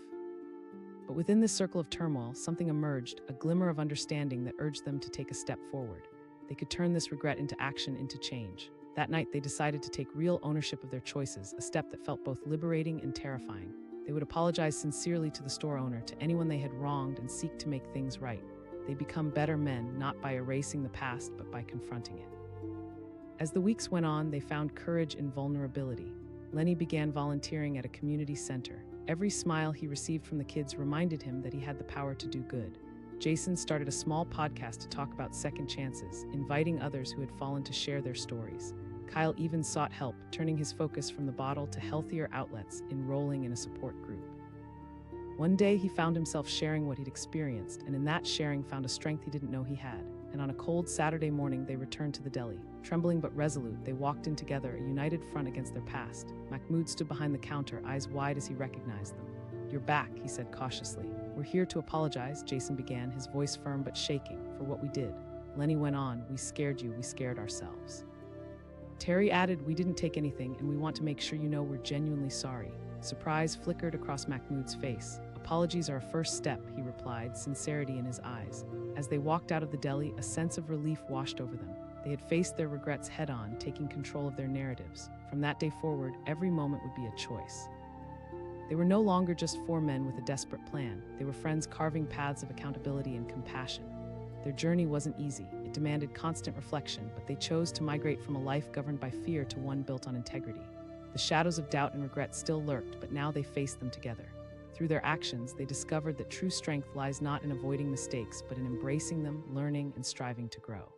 But within this circle of turmoil, something emerged, a glimmer of understanding that urged them to take a step forward. They could turn this regret into action, into change. That night, they decided to take real ownership of their choices, a step that felt both liberating and terrifying. They would apologize sincerely to the store owner, to anyone they had wronged, and seek to make things right. They'd become better men, not by erasing the past, but by confronting it. As the weeks went on, they found courage in vulnerability. Lenny began volunteering at a community center. Every smile he received from the kids reminded him that he had the power to do good. Jason started a small podcast to talk about second chances, inviting others who had fallen to share their stories. Kyle even sought help, turning his focus from the bottle to healthier outlets, enrolling in a support group. One day, he found himself sharing what he'd experienced, and in that sharing found a strength he didn't know he had. And on a cold Saturday morning, they returned to the deli. Trembling but resolute, they walked in together, a united front against their past. Mahmoud stood behind the counter, eyes wide as he recognized them. "You're back," he said cautiously. "We're here to apologize," Jason began, his voice firm but shaking, "for what we did." Lenny went on, "We scared you, we scared ourselves." Terry added, "We didn't take anything, and we want to make sure you know we're genuinely sorry." Surprise flickered across Mahmoud's face. Apologies are a first step, he replied, sincerity in his eyes. As they walked out of the deli, a sense of relief washed over them. They had faced their regrets head-on, taking control of their narratives. From that day forward, every moment would be a choice. They were no longer just four men with a desperate plan. They were friends carving paths of accountability and compassion. Their journey wasn't easy. It demanded constant reflection, but they chose to migrate from a life governed by fear to one built on integrity. The shadows of doubt and regret still lurked, but now they faced them together. Through their actions, they discovered that true strength lies not in avoiding mistakes, but in embracing them, learning, and striving to grow.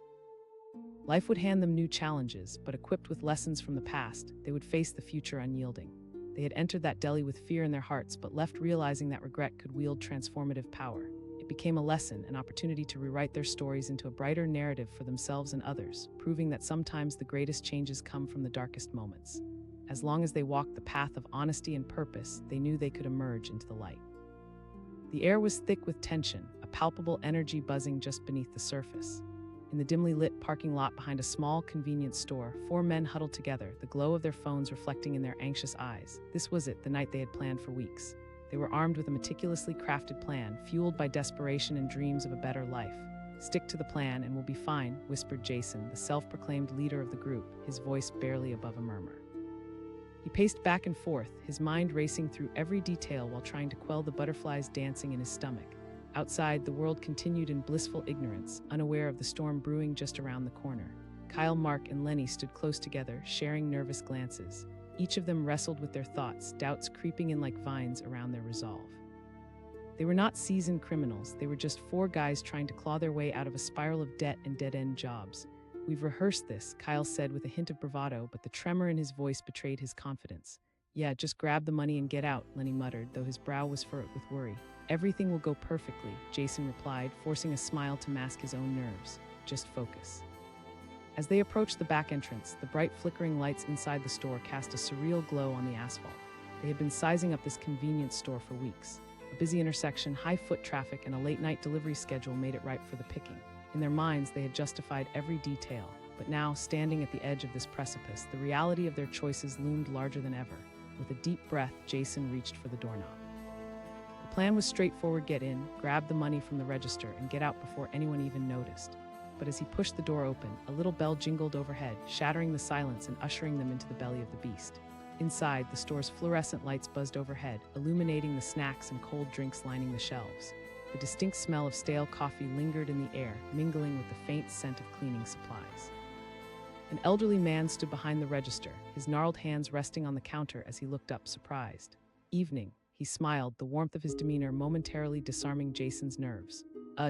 Life would hand them new challenges, but equipped with lessons from the past, they would face the future unyielding. They had entered that deli with fear in their hearts, but left realizing that regret could wield transformative power. It became a lesson, an opportunity to rewrite their stories into a brighter narrative for themselves and others, proving that sometimes the greatest changes come from the darkest moments. As long as they walked the path of honesty and purpose, they knew they could emerge into the light. The air was thick with tension, a palpable energy buzzing just beneath the surface. In the dimly lit parking lot behind a small convenience store, four men huddled together, the glow of their phones reflecting in their anxious eyes. This was it, the night they had planned for weeks. They were armed with a meticulously crafted plan, fueled by desperation and dreams of a better life. "Stick to the plan and we'll be fine," whispered Jason, the self-proclaimed leader of the group, his voice barely above a murmur. He paced back and forth, his mind racing through every detail while trying to quell the butterflies dancing in his stomach. Outside, the world continued in blissful ignorance, unaware of the storm brewing just around the corner. Kyle, Mark, and Lenny stood close together, sharing nervous glances. Each of them wrestled with their thoughts, doubts creeping in like vines around their resolve. They were not seasoned criminals, they were just four guys trying to claw their way out of a spiral of debt and dead-end jobs. "We've rehearsed this," Kyle said with a hint of bravado, but the tremor in his voice betrayed his confidence. "Yeah, just grab the money and get out," Lenny muttered, though his brow was furrowed with worry. "Everything will go perfectly," Jason replied, forcing a smile to mask his own nerves. "Just focus." As they approached the back entrance, the bright flickering lights inside the store cast a surreal glow on the asphalt. They had been sizing up this convenience store for weeks. A busy intersection, high foot traffic, and a late-night delivery schedule made it ripe for the picking. In their minds, they had justified every detail. But now, standing at the edge of this precipice, the reality of their choices loomed larger than ever. With a deep breath, Jason reached for the doorknob. The plan was straightforward: get in, grab the money from the register, and get out before anyone even noticed. But as he pushed the door open, a little bell jingled overhead, shattering the silence and ushering them into the belly of the beast. Inside, the store's fluorescent lights buzzed overhead, illuminating the snacks and cold drinks lining the shelves. The distinct smell of stale coffee lingered in the air, mingling with the faint scent of cleaning supplies. An elderly man stood behind the register, his gnarled hands resting on the counter as he looked up, surprised. "Evening," he smiled, the warmth of his demeanor momentarily disarming Jason's nerves.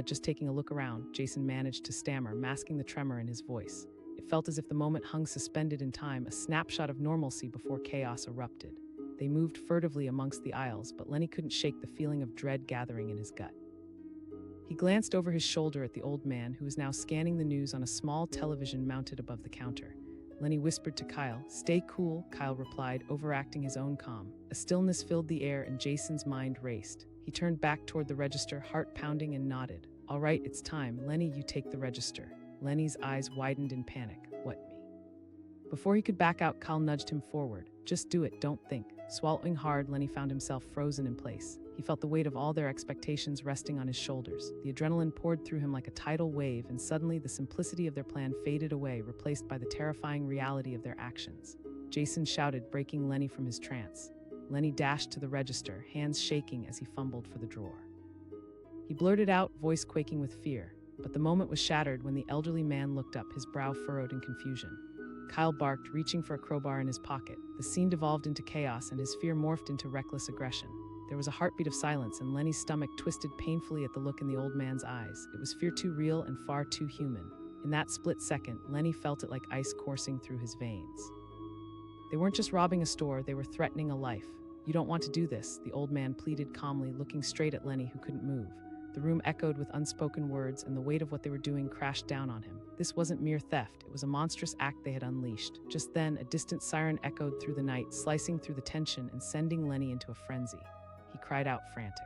Just taking a look around," Jason managed to stammer, masking the tremor in his voice. It felt as if the moment hung suspended in time, a snapshot of normalcy before chaos erupted. They moved furtively amongst the aisles, but Lenny couldn't shake the feeling of dread gathering in his gut. He glanced over his shoulder at the old man, who was now scanning the news on a small television mounted above the counter. Lenny whispered to Kyle. "Stay cool," Kyle replied, overacting his own calm. A stillness filled the air and Jason's mind raced. He turned back toward the register, heart pounding, and nodded. "All right, it's time. Lenny, you take the register." Lenny's eyes widened in panic. "What, me?" Before he could back out, Kyle nudged him forward. "Just do it, don't think." Swallowing hard, Lenny found himself frozen in place. He felt the weight of all their expectations resting on his shoulders. The adrenaline poured through him like a tidal wave, and suddenly the simplicity of their plan faded away, replaced by the terrifying reality of their actions. Jason shouted, breaking Lenny from his trance. Lenny dashed to the register, hands shaking as he fumbled for the drawer. He blurted out, voice quaking with fear. But the moment was shattered when the elderly man looked up, his brow furrowed in confusion. Kyle barked, reaching for a crowbar in his pocket. The scene devolved into chaos, and his fear morphed into reckless aggression. There was a heartbeat of silence, and Lenny's stomach twisted painfully at the look in the old man's eyes. It was fear too real and far too human. In that split second, Lenny felt it like ice coursing through his veins. They weren't just robbing a store, they were threatening a life. "You don't want to do this," the old man pleaded calmly, looking straight at Lenny, who couldn't move. The room echoed with unspoken words, and the weight of what they were doing crashed down on him. This wasn't mere theft, it was a monstrous act they had unleashed. Just then, a distant siren echoed through the night, slicing through the tension and sending Lenny into a frenzy. He cried out, frantic.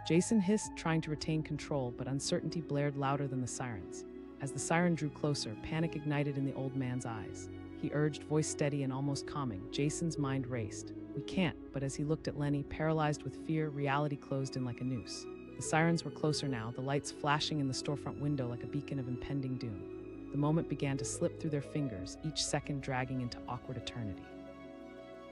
Jason hissed, trying to retain control, but uncertainty blared louder than the sirens. As the siren drew closer, panic ignited in the old man's eyes. He urged, voice steady and almost calming. Jason's mind raced. "We can't," but as he looked at Lenny, paralyzed with fear, reality closed in like a noose. The sirens were closer now, the lights flashing in the storefront window like a beacon of impending doom. The moment began to slip through their fingers, each second dragging into awkward eternity.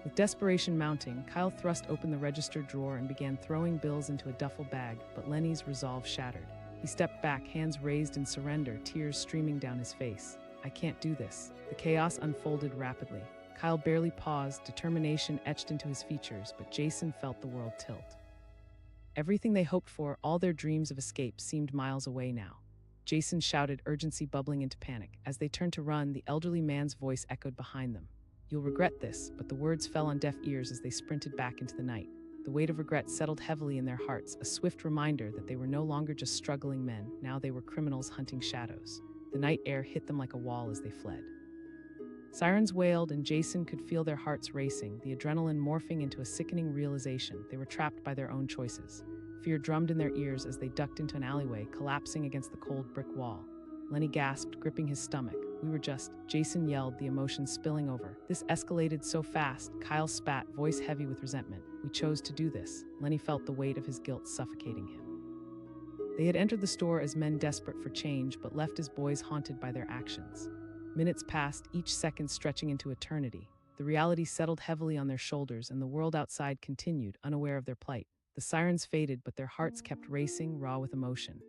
With desperation mounting, Kyle thrust open the register drawer and began throwing bills into a duffel bag, but Lenny's resolve shattered. He stepped back, hands raised in surrender, tears streaming down his face. "I can't do this." The chaos unfolded rapidly. Kyle barely paused, determination etched into his features, but Jason felt the world tilt. Everything they hoped for, all their dreams of escape, seemed miles away now. Jason shouted, urgency bubbling into panic. As they turned to run, the elderly man's voice echoed behind them. "You'll regret this," but the words fell on deaf ears as they sprinted back into the night. The weight of regret settled heavily in their hearts, a swift reminder that they were no longer just struggling men, now they were criminals hunting shadows. The night air hit them like a wall as they fled. Sirens wailed, and Jason could feel their hearts racing, the adrenaline morphing into a sickening realization they were trapped by their own choices. Fear drummed in their ears as they ducked into an alleyway, collapsing against the cold brick wall. Lenny gasped, gripping his stomach. Jason yelled, the emotion spilling over. This escalated so fast, Kyle spat, voice heavy with resentment. "We chose to do this." Lenny felt the weight of his guilt suffocating him. They had entered the store as men desperate for change, but left as boys haunted by their actions. Minutes passed, each second stretching into eternity. The reality settled heavily on their shoulders, and the world outside continued, unaware of their plight. The sirens faded, but their hearts kept racing, raw with emotion.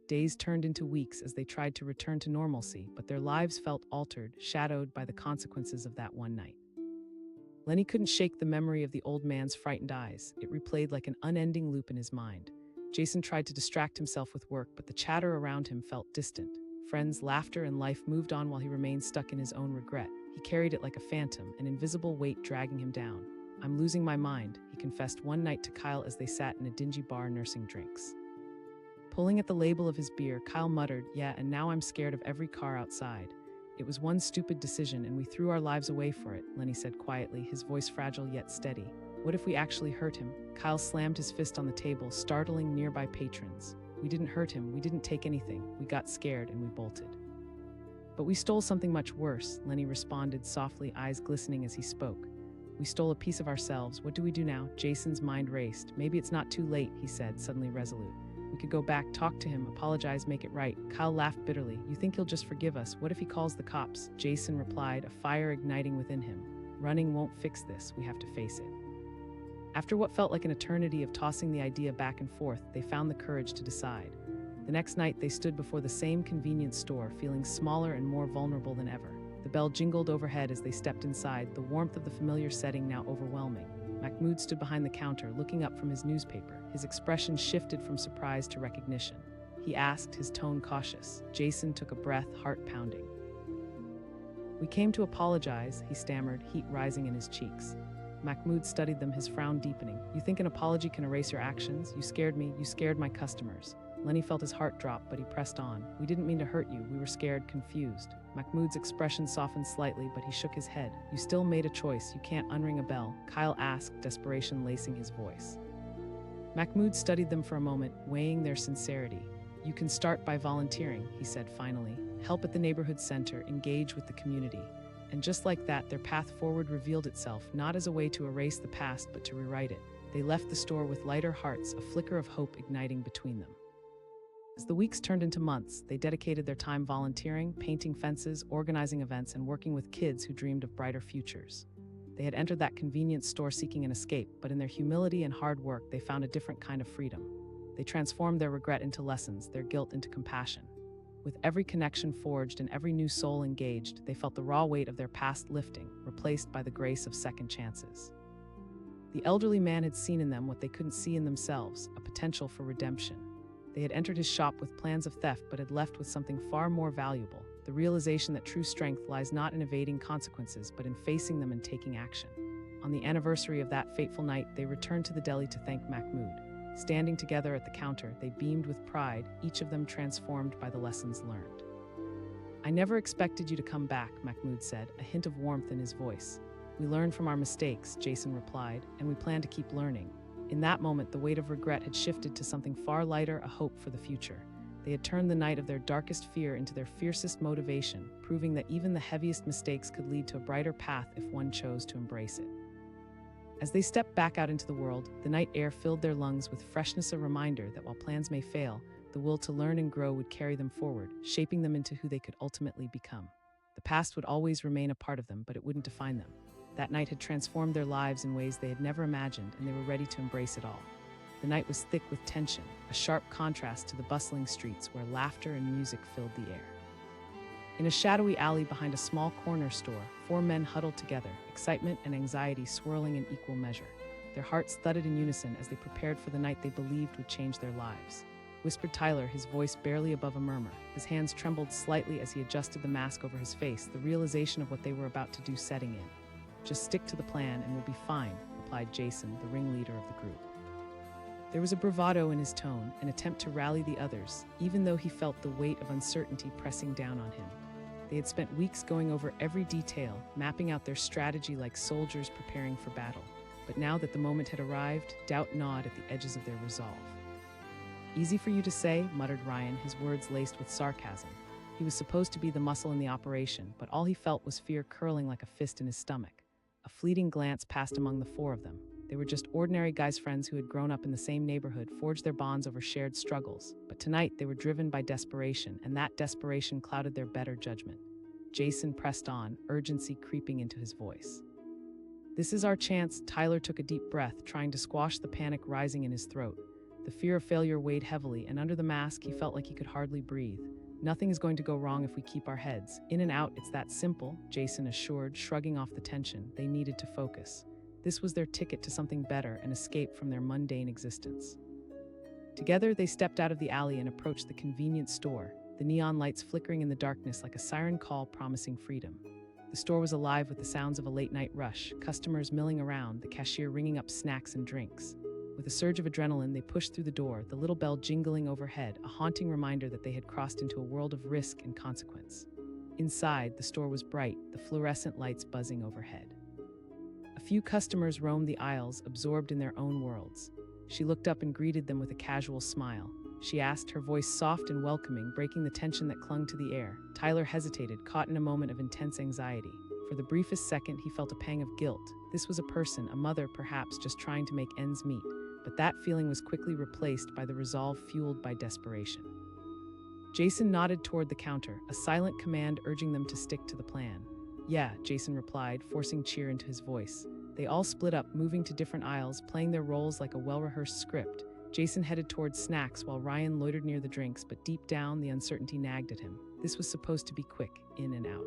Days turned into weeks as they tried to return to normalcy, but their lives felt altered, shadowed by the consequences of that one night. Lenny couldn't shake the memory of the old man's frightened eyes. It replayed like an unending loop in his mind. Jason tried to distract himself with work, but the chatter around him felt distant. Friends, laughter, and life moved on while he remained stuck in his own regret. He carried it like a phantom, an invisible weight dragging him down. "I'm losing my mind," he confessed one night to Kyle as they sat in a dingy bar nursing drinks. Pulling at the label of his beer, Kyle muttered, "Yeah, and now I'm scared of every car outside. It was one stupid decision, and we threw our lives away for it," Lenny said quietly, his voice fragile yet steady. "What if we actually hurt him?" Kyle slammed his fist on the table, startling nearby patrons. "We didn't hurt him, we didn't take anything. We got scared and we bolted." "But we stole something much worse," Lenny responded softly, eyes glistening as he spoke. "We stole a piece of ourselves. What do we do now?" Jason's mind raced. "Maybe it's not too late," he said, suddenly resolute. "We could go back, talk to him, apologize, make it right." Kyle laughed bitterly. "You think he'll just forgive us? What if he calls the cops?" Jason replied, a fire igniting within him. "Running won't fix this. We have to face it." After what felt like an eternity of tossing the idea back and forth, they found the courage to decide. The next night, they stood before the same convenience store, feeling smaller and more vulnerable than ever. The bell jingled overhead as they stepped inside, the warmth of the familiar setting now overwhelming. Mahmoud stood behind the counter, looking up from his newspaper. His expression shifted from surprise to recognition. He asked, his tone cautious. Jason took a breath, heart pounding. "We came to apologize," he stammered, heat rising in his cheeks. Mahmoud studied them, his frown deepening. "You think an apology can erase your actions? You scared me, you scared my customers." Lenny felt his heart drop, but he pressed on. "We didn't mean to hurt you, we were scared, confused." Mahmoud's expression softened slightly, but he shook his head. "You still made a choice, you can't unring a bell," Kyle asked, desperation lacing his voice. Mahmoud studied them for a moment, weighing their sincerity. "You can start by volunteering," he said finally. "Help at the neighborhood center, engage with the community." And just like that, their path forward revealed itself, not as a way to erase the past, but to rewrite it. They left the store with lighter hearts, a flicker of hope igniting between them. As the weeks turned into months, they dedicated their time volunteering, painting fences, organizing events, and working with kids who dreamed of brighter futures. They had entered that convenience store seeking an escape, but in their humility and hard work, they found a different kind of freedom. They transformed their regret into lessons, their guilt into compassion. With every connection forged and every new soul engaged, they felt the raw weight of their past lifting, replaced by the grace of second chances. The elderly man had seen in them what they couldn't see in themselves, a potential for redemption. They had entered his shop with plans of theft, but had left with something far more valuable, the realization that true strength lies not in evading consequences, but in facing them and taking action. On the anniversary of that fateful night, they returned to the deli to thank Mahmoud. Standing together at the counter, they beamed with pride, each of them transformed by the lessons learned. "I never expected you to come back," Mahmoud said, a hint of warmth in his voice. "We learned from our mistakes," Jason replied, "and we plan to keep learning." In that moment, the weight of regret had shifted to something far lighter, a hope for the future. They had turned the night of their darkest fear into their fiercest motivation, proving that even the heaviest mistakes could lead to a brighter path if one chose to embrace it. As they stepped back out into the world, the night air filled their lungs with freshness, a reminder that while plans may fail, the will to learn and grow would carry them forward, shaping them into who they could ultimately become. The past would always remain a part of them, but it wouldn't define them. That night had transformed their lives in ways they had never imagined, and they were ready to embrace it all. The night was thick with tension, a sharp contrast to the bustling streets where laughter and music filled the air. In a shadowy alley behind a small corner store, four men huddled together, excitement and anxiety swirling in equal measure. Their hearts thudded in unison as they prepared for the night they believed would change their lives. Whispered Tyler, his voice barely above a murmur. His hands trembled slightly as he adjusted the mask over his face, the realization of what they were about to do setting in. "Just stick to the plan and we'll be fine," replied Jason, the ringleader of the group. There was a bravado in his tone, an attempt to rally the others, even though he felt the weight of uncertainty pressing down on him. They had spent weeks going over every detail, mapping out their strategy like soldiers preparing for battle. But now that the moment had arrived, doubt gnawed at the edges of their resolve. "Easy for you to say," muttered Ryan, his words laced with sarcasm. He was supposed to be the muscle in the operation, but all he felt was fear curling like a fist in his stomach. A fleeting glance passed among the four of them. They were just ordinary guys' friends who had grown up in the same neighborhood, forged their bonds over shared struggles. But tonight, they were driven by desperation, and that desperation clouded their better judgment. Jason pressed on, urgency creeping into his voice. "This is our chance." Tyler took a deep breath, trying to squash the panic rising in his throat. The fear of failure weighed heavily, and under the mask, he felt like he could hardly breathe. "Nothing is going to go wrong if we keep our heads. In and out, it's that simple," Jason assured, shrugging off the tension. They needed to focus. This was their ticket to something better, an escape from their mundane existence. Together, they stepped out of the alley and approached the convenience store, the neon lights flickering in the darkness like a siren call promising freedom. The store was alive with the sounds of a late-night rush, customers milling around, the cashier ringing up snacks and drinks. With a surge of adrenaline, they pushed through the door, the little bell jingling overhead, a haunting reminder that they had crossed into a world of risk and consequence. Inside, the store was bright, the fluorescent lights buzzing overhead. A few customers roamed the aisles, absorbed in their own worlds. She looked up and greeted them with a casual smile. She asked, her voice soft and welcoming, breaking the tension that clung to the air. Tyler hesitated, caught in a moment of intense anxiety. For the briefest second, he felt a pang of guilt. This was a person, a mother perhaps, just trying to make ends meet. But that feeling was quickly replaced by the resolve fueled by desperation. Jason nodded toward the counter, a silent command urging them to stick to the plan. "Yeah," Jason replied, forcing cheer into his voice. They all split up, moving to different aisles, playing their roles like a well-rehearsed script. Jason headed towards snacks while Ryan loitered near the drinks, but deep down, the uncertainty nagged at him. This was supposed to be quick, in and out.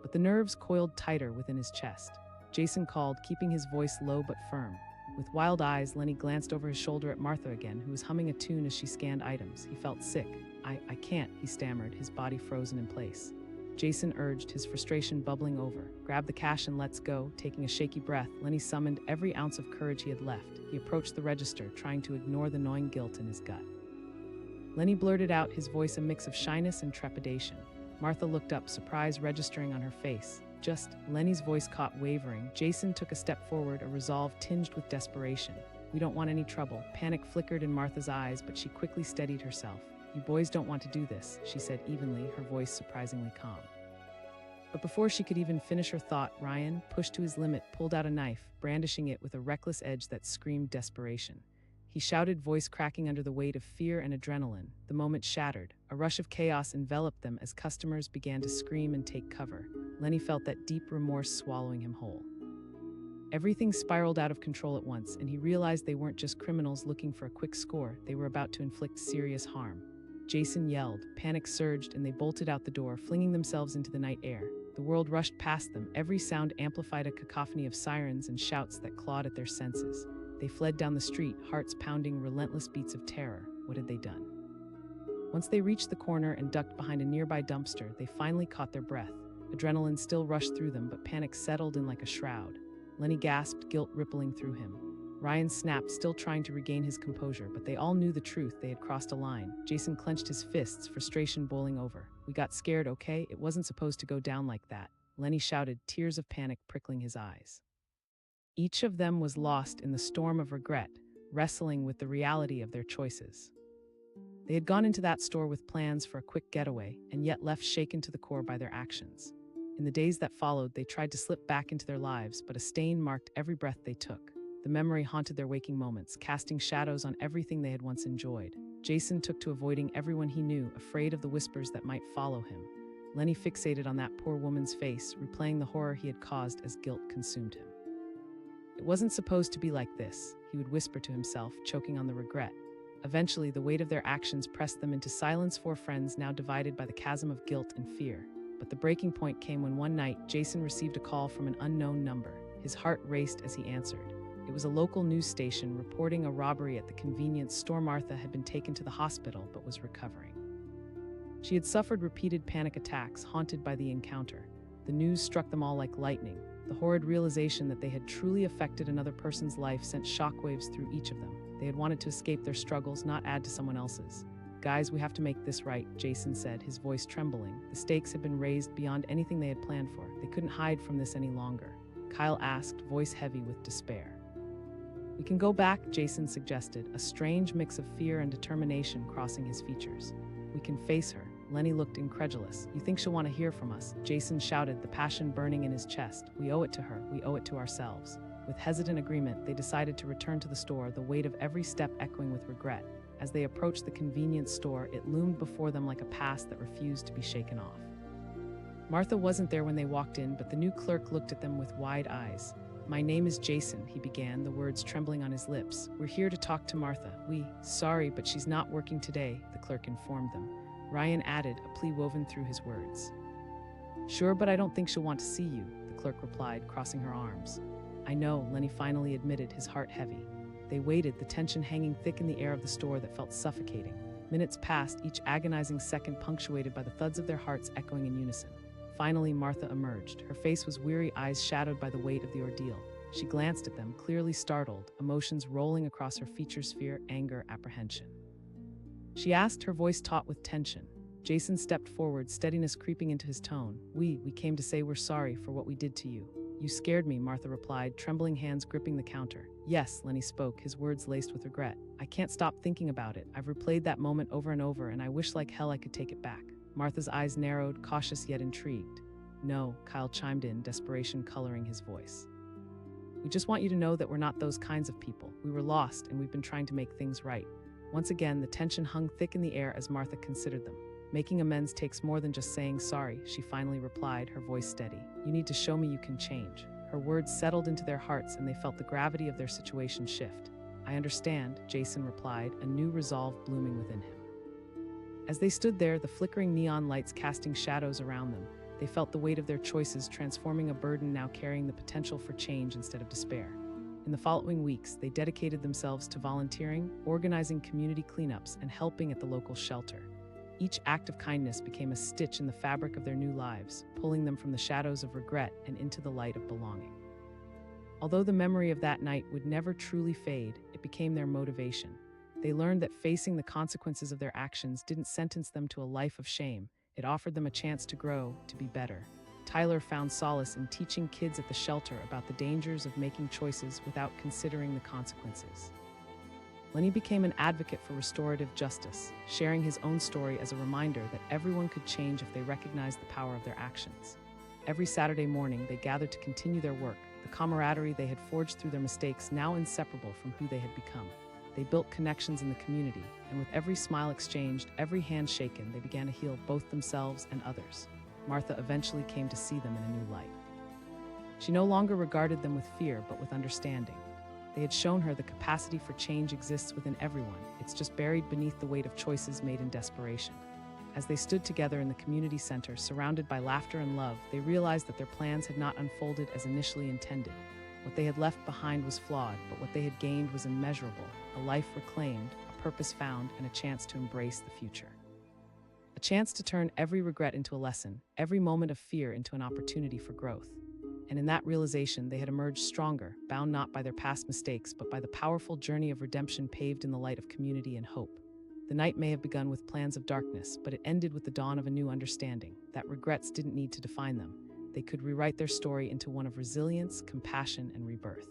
But the nerves coiled tighter within his chest. Jason called, keeping his voice low but firm. With wild eyes, Lenny glanced over his shoulder at Martha again, who was humming a tune as she scanned items. He felt sick. I can't," he stammered, his body frozen in place. Jason urged, his frustration bubbling over. "Grab the cash and let's go." Taking a shaky breath, Lenny summoned every ounce of courage he had left. He approached the register, trying to ignore the gnawing guilt in his gut. Lenny blurted out, his voice a mix of shyness and trepidation. Martha looked up, surprise registering on her face. "Just," Lenny's voice caught wavering. Jason took a step forward, a resolve tinged with desperation. "We don't want any trouble." Panic flickered in Martha's eyes, but she quickly steadied herself. "You boys don't want to do this," she said evenly, her voice surprisingly calm. But before she could even finish her thought, Ryan, pushed to his limit, pulled out a knife, brandishing it with a reckless edge that screamed desperation. He shouted, voice cracking under the weight of fear and adrenaline. The moment shattered. A rush of chaos enveloped them as customers began to scream and take cover. Lenny felt that deep remorse swallowing him whole. Everything spiraled out of control at once, and he realized they weren't just criminals looking for a quick score, they were about to inflict serious harm. Jason yelled, panic surged, and they bolted out the door, flinging themselves into the night air. The world rushed past them, every sound amplified a cacophony of sirens and shouts that clawed at their senses. They fled down the street, hearts pounding, relentless beats of terror. What had they done? Once they reached the corner and ducked behind a nearby dumpster, they finally caught their breath. Adrenaline still rushed through them, but panic settled in like a shroud. Lenny gasped, guilt rippling through him. Ryan snapped, still trying to regain his composure, but they all knew the truth. They had crossed a line. Jason clenched his fists, frustration boiling over. "We got scared, okay? It wasn't supposed to go down like that," Lenny shouted, tears of panic prickling his eyes. Each of them was lost in the storm of regret, wrestling with the reality of their choices. They had gone into that store with plans for a quick getaway, and yet left shaken to the core by their actions. In the days that followed, they tried to slip back into their lives, but a stain marked every breath they took. The memory haunted their waking moments, casting shadows on everything they had once enjoyed. Jason took to avoiding everyone he knew, afraid of the whispers that might follow him. Lenny fixated on that poor woman's face, replaying the horror he had caused as guilt consumed him. It wasn't supposed to be like this, he would whisper to himself, choking on the regret. Eventually, the weight of their actions pressed them into silence, four friends now divided by the chasm of guilt and fear. But the breaking point came when one night, Jason received a call from an unknown number. His heart raced as he answered. It was a local news station reporting a robbery at the convenience store. Martha had been taken to the hospital but was recovering. She had suffered repeated panic attacks, haunted by the encounter. The news struck them all like lightning. The horrid realization that they had truly affected another person's life sent shockwaves through each of them. They had wanted to escape their struggles, not add to someone else's. "Guys, we have to make this right," Jason said, his voice trembling. The stakes had been raised beyond anything they had planned for. They couldn't hide from this any longer. Kyle asked, voice heavy with despair. "We can go back," Jason suggested, a strange mix of fear and determination crossing his features. "We can face her." Lenny looked incredulous. "You think she'll want to hear from us?" Jason shouted, the passion burning in his chest. "We owe it to her. We owe it to ourselves." With hesitant agreement, they decided to return to the store, the weight of every step echoing with regret. As they approached the convenience store, it loomed before them like a past that refused to be shaken off. Martha wasn't there when they walked in, but the new clerk looked at them with wide eyes. "My name is Jason," he began, the words trembling on his lips. "We're here to talk to Martha. Sorry, but she's not working today," the clerk informed them. Ryan added, a plea woven through his words. "Sure, but I don't think she'll want to see you," the clerk replied, crossing her arms. "I know," Lenny finally admitted, his heart heavy. They waited, the tension hanging thick in the air of the store that felt suffocating. Minutes passed, each agonizing second punctuated by the thuds of their hearts echoing in unison. Finally, Martha emerged. Her face was weary, eyes shadowed by the weight of the ordeal. She glanced at them, clearly startled, emotions rolling across her features: fear, anger, apprehension. She asked, her voice taut with tension. Jason stepped forward, steadiness creeping into his tone. We came to say we're sorry for what we did to you." "You scared me," Martha replied, trembling hands gripping the counter. "Yes," Lenny spoke, his words laced with regret. "I can't stop thinking about it. I've replayed that moment over and over, and I wish like hell I could take it back." Martha's eyes narrowed, cautious yet intrigued. "No," Kyle chimed in, desperation coloring his voice. "We just want you to know that we're not those kinds of people. We were lost, and we've been trying to make things right." Once again, the tension hung thick in the air as Martha considered them. "Making amends takes more than just saying sorry," she finally replied, her voice steady. "You need to show me you can change." Her words settled into their hearts, and they felt the gravity of their situation shift. "I understand," Jason replied, a new resolve blooming within him. As they stood there, the flickering neon lights casting shadows around them, they felt the weight of their choices transforming a burden now carrying the potential for change instead of despair. In the following weeks, they dedicated themselves to volunteering, organizing community cleanups, and helping at the local shelter. Each act of kindness became a stitch in the fabric of their new lives, pulling them from the shadows of regret and into the light of belonging. Although the memory of that night would never truly fade, it became their motivation. They learned that facing the consequences of their actions didn't sentence them to a life of shame. It offered them a chance to grow, to be better. Tyler found solace in teaching kids at the shelter about the dangers of making choices without considering the consequences. Lenny became an advocate for restorative justice, sharing his own story as a reminder that everyone could change if they recognized the power of their actions. Every Saturday morning, they gathered to continue their work, the camaraderie they had forged through their mistakes now inseparable from who they had become. They built connections in the community, and with every smile exchanged, every hand shaken, they began to heal both themselves and others. Martha eventually came to see them in a new light. She no longer regarded them with fear, but with understanding. They had shown her the capacity for change exists within everyone. It's just buried beneath the weight of choices made in desperation. As they stood together in the community center, surrounded by laughter and love, they realized that their plans had not unfolded as initially intended. What they had left behind was flawed, but what they had gained was immeasurable: a life reclaimed, a purpose found, and a chance to embrace the future. A chance to turn every regret into a lesson, every moment of fear into an opportunity for growth. And in that realization, they had emerged stronger, bound not by their past mistakes, but by the powerful journey of redemption paved in the light of community and hope. The night may have begun with plans of darkness, but it ended with the dawn of a new understanding, that regrets didn't need to define them. They could rewrite their story into one of resilience, compassion, and rebirth.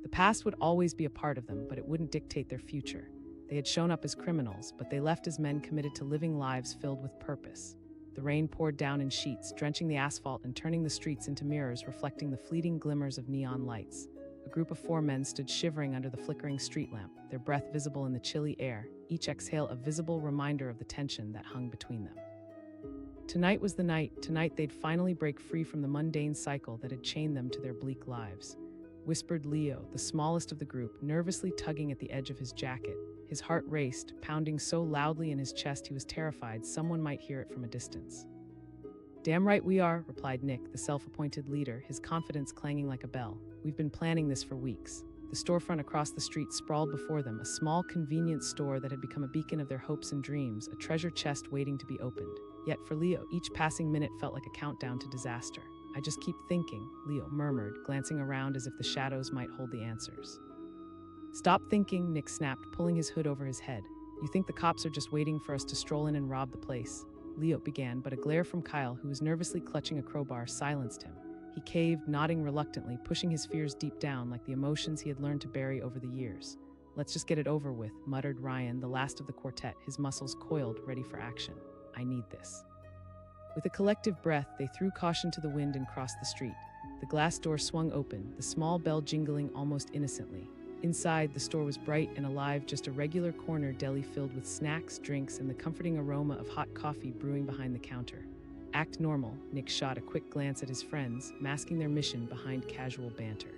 The past would always be a part of them, but it wouldn't dictate their future. They had shown up as criminals, but they left as men committed to living lives filled with purpose. The rain poured down in sheets, drenching the asphalt and turning the streets into mirrors reflecting the fleeting glimmers of neon lights. A group of 4 men stood shivering under the flickering street lamp, their breath visible in the chilly air, each exhale a visible reminder of the tension that hung between them. Tonight was the night. Tonight they'd finally break free from the mundane cycle that had chained them to their bleak lives. Whispered Leo, the smallest of the group, nervously tugging at the edge of his jacket. His heart raced, pounding so loudly in his chest he was terrified someone might hear it from a distance. "Damn right we are," replied Nick, the self-appointed leader, his confidence clanging like a bell. "We've been planning this for weeks." The storefront across the street sprawled before them, a small convenience store that had become a beacon of their hopes and dreams, a treasure chest waiting to be opened. Yet for Leo, each passing minute felt like a countdown to disaster. "I just keep thinking," Leo murmured, glancing around as if the shadows might hold the answers. "Stop thinking," Nick snapped, pulling his hood over his head. "You think the cops are just waiting for us to stroll in and rob the place?" Leo began, but a glare from Kyle, who was nervously clutching a crowbar, silenced him. He caved, nodding reluctantly, pushing his fears deep down like the emotions he had learned to bury over the years. "Let's just get it over with," muttered Ryan, the last of the quartet, his muscles coiled, ready for action. "I need this." With a collective breath, they threw caution to the wind and crossed the street. The glass door swung open, the small bell jingling almost innocently. Inside, the store was bright and alive, just a regular corner deli filled with snacks, drinks, and the comforting aroma of hot coffee brewing behind the counter. "Act normal," Nick shot a quick glance at his friends, masking their mission behind casual banter.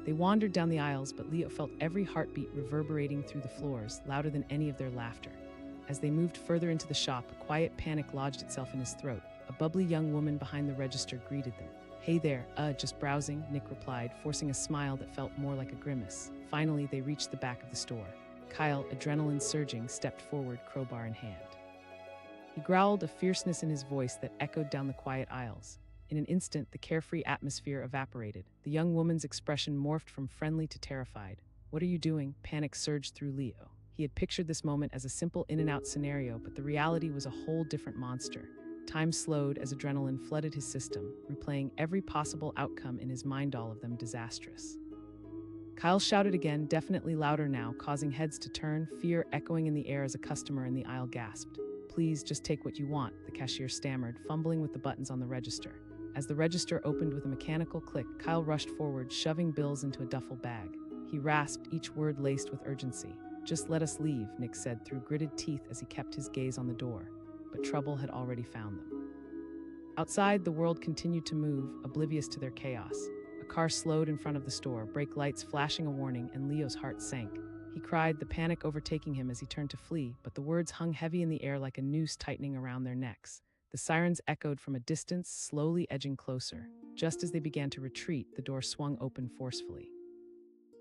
They wandered down the aisles, but Leo felt every heartbeat reverberating through the floors, louder than any of their laughter. As they moved further into the shop, a quiet panic lodged itself in his throat. A bubbly young woman behind the register greeted them. "Hey there, just browsing," Nick replied, forcing a smile that felt more like a grimace. Finally, they reached the back of the store. Kyle, adrenaline surging, stepped forward, crowbar in hand. He growled, a fierceness in his voice that echoed down the quiet aisles. In an instant, the carefree atmosphere evaporated. The young woman's expression morphed from friendly to terrified. "What are you doing?" Panic surged through Leo. He had pictured this moment as a simple in-and-out scenario, but the reality was a whole different monster. Time slowed as adrenaline flooded his system, replaying every possible outcome in his mind, all of them disastrous. Kyle shouted again, definitely louder now, causing heads to turn, fear echoing in the air as a customer in the aisle gasped. "Please, just take what you want," the cashier stammered, fumbling with the buttons on the register. As the register opened with a mechanical click, Kyle rushed forward, shoving bills into a duffel bag. He rasped, each word laced with urgency. "Just let us leave," Nick said through gritted teeth as he kept his gaze on the door. But trouble had already found them. Outside, the world continued to move, oblivious to their chaos. A car slowed in front of the store, brake lights flashing a warning, and Leo's heart sank. He cried, the panic overtaking him as he turned to flee, but the words hung heavy in the air like a noose tightening around their necks. The sirens echoed from a distance, slowly edging closer. Just as they began to retreat, the door swung open forcefully.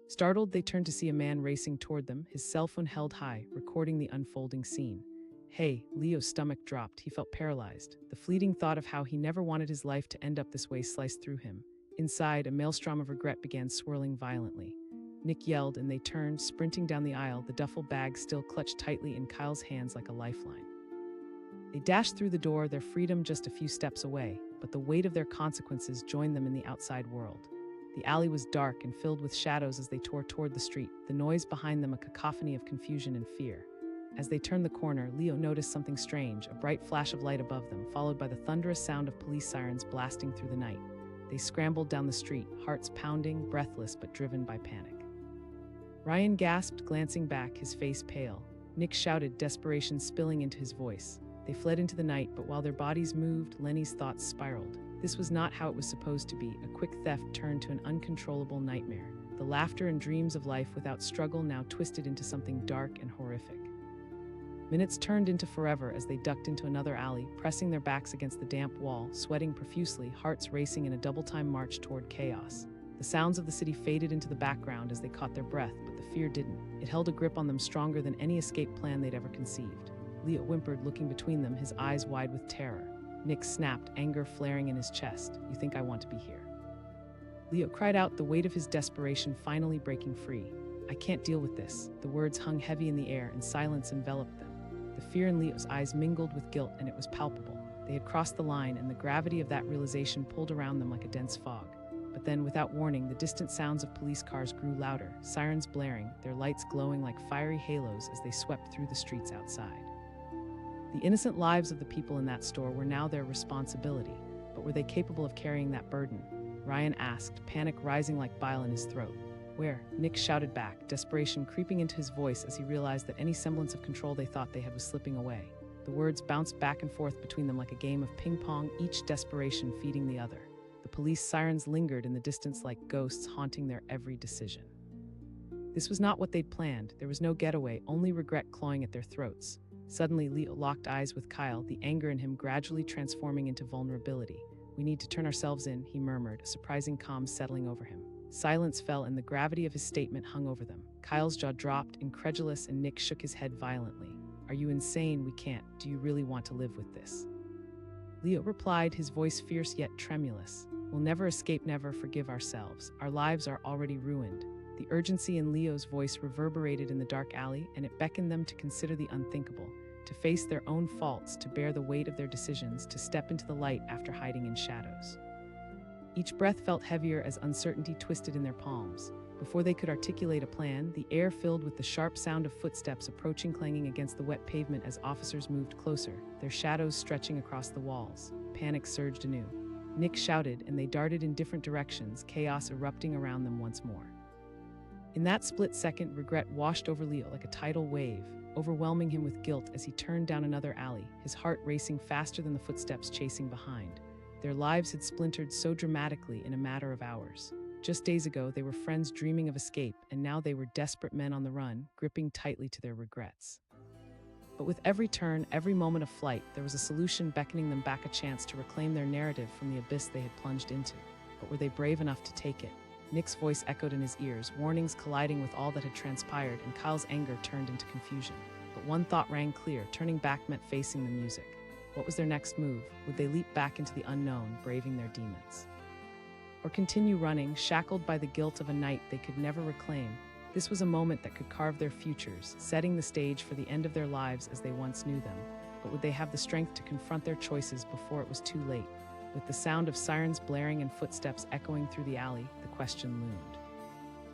Startled, they turned to see a man racing toward them, his cell phone held high, recording the unfolding scene. "Hey," Leo's stomach dropped. He felt paralyzed. The fleeting thought of how he never wanted his life to end up this way sliced through him. Inside, a maelstrom of regret began swirling violently. Nick yelled, and they turned, sprinting down the aisle, the duffel bag still clutched tightly in Kyle's hands like a lifeline. They dashed through the door, their freedom just a few steps away, but the weight of their consequences joined them in the outside world. The alley was dark and filled with shadows as they tore toward the street, the noise behind them a cacophony of confusion and fear. As they turned the corner, Leo noticed something strange, a bright flash of light above them, followed by the thunderous sound of police sirens blasting through the night. They scrambled down the street, hearts pounding, breathless but driven by panic. Ryan gasped, glancing back, his face pale. Nick shouted, desperation spilling into his voice. They fled into the night, but while their bodies moved, Lenny's thoughts spiraled. This was not how it was supposed to be. A quick theft turned to an uncontrollable nightmare. The laughter and dreams of life without struggle now twisted into something dark and horrific. Minutes turned into forever as they ducked into another alley, pressing their backs against the damp wall, sweating profusely, hearts racing in a double-time march toward chaos. The sounds of the city faded into the background as they caught their breath, but the fear didn't. It held a grip on them stronger than any escape plan they'd ever conceived. Leo whimpered, looking between them, his eyes wide with terror. Nick snapped, anger flaring in his chest. "You think I want to be here?" Leo cried out, the weight of his desperation finally breaking free. "I can't deal with this." The words hung heavy in the air, and silence enveloped them. The fear in Leo's eyes mingled with guilt, and it was palpable. They had crossed the line, and the gravity of that realization pulled around them like a dense fog. But then, without warning, the distant sounds of police cars grew louder, sirens blaring, their lights glowing like fiery halos as they swept through the streets outside. The innocent lives of the people in that store were now their responsibility, but were they capable of carrying that burden? Ryan asked, panic rising like bile in his throat. Where? Nick shouted back, desperation creeping into his voice as he realized that any semblance of control they thought they had was slipping away. The words bounced back and forth between them like a game of ping-pong, each desperation feeding the other. The police sirens lingered in the distance like ghosts haunting their every decision. This was not what they'd planned. There was no getaway, only regret clawing at their throats. Suddenly, Leo locked eyes with Kyle, the anger in him gradually transforming into vulnerability. We need to turn ourselves in, he murmured, a surprising calm settling over him. Silence fell and the gravity of his statement hung over them. Kyle's jaw dropped, incredulous, and Nick shook his head violently. Are you insane? We can't. Do you really want to live with this? Leo replied, his voice fierce yet tremulous. We'll never escape, never forgive ourselves. Our lives are already ruined. The urgency in Leo's voice reverberated in the dark alley, and it beckoned them to consider the unthinkable, to face their own faults, to bear the weight of their decisions, to step into the light after hiding in shadows. Each breath felt heavier as uncertainty twisted in their palms. Before they could articulate a plan, the air filled with the sharp sound of footsteps approaching, clanging against the wet pavement as officers moved closer, their shadows stretching across the walls. Panic surged anew. Nick shouted, and they darted in different directions, chaos erupting around them once more. In that split second, regret washed over Leo like a tidal wave, overwhelming him with guilt as he turned down another alley, his heart racing faster than the footsteps chasing behind. Their lives had splintered so dramatically in a matter of hours. Just days ago, they were friends dreaming of escape, and now they were desperate men on the run, gripping tightly to their regrets. But with every turn, every moment of flight, there was a solution beckoning them back, a chance to reclaim their narrative from the abyss they had plunged into. But were they brave enough to take it? Nick's voice echoed in his ears, warnings colliding with all that had transpired, and Kyle's anger turned into confusion. But one thought rang clear: turning back meant facing the music. What was their next move? Would they leap back into the unknown, braving their demons? Or continue running, shackled by the guilt of a night they could never reclaim? This was a moment that could carve their futures, setting the stage for the end of their lives as they once knew them. But would they have the strength to confront their choices before it was too late? With the sound of sirens blaring and footsteps echoing through the alley, the question loomed.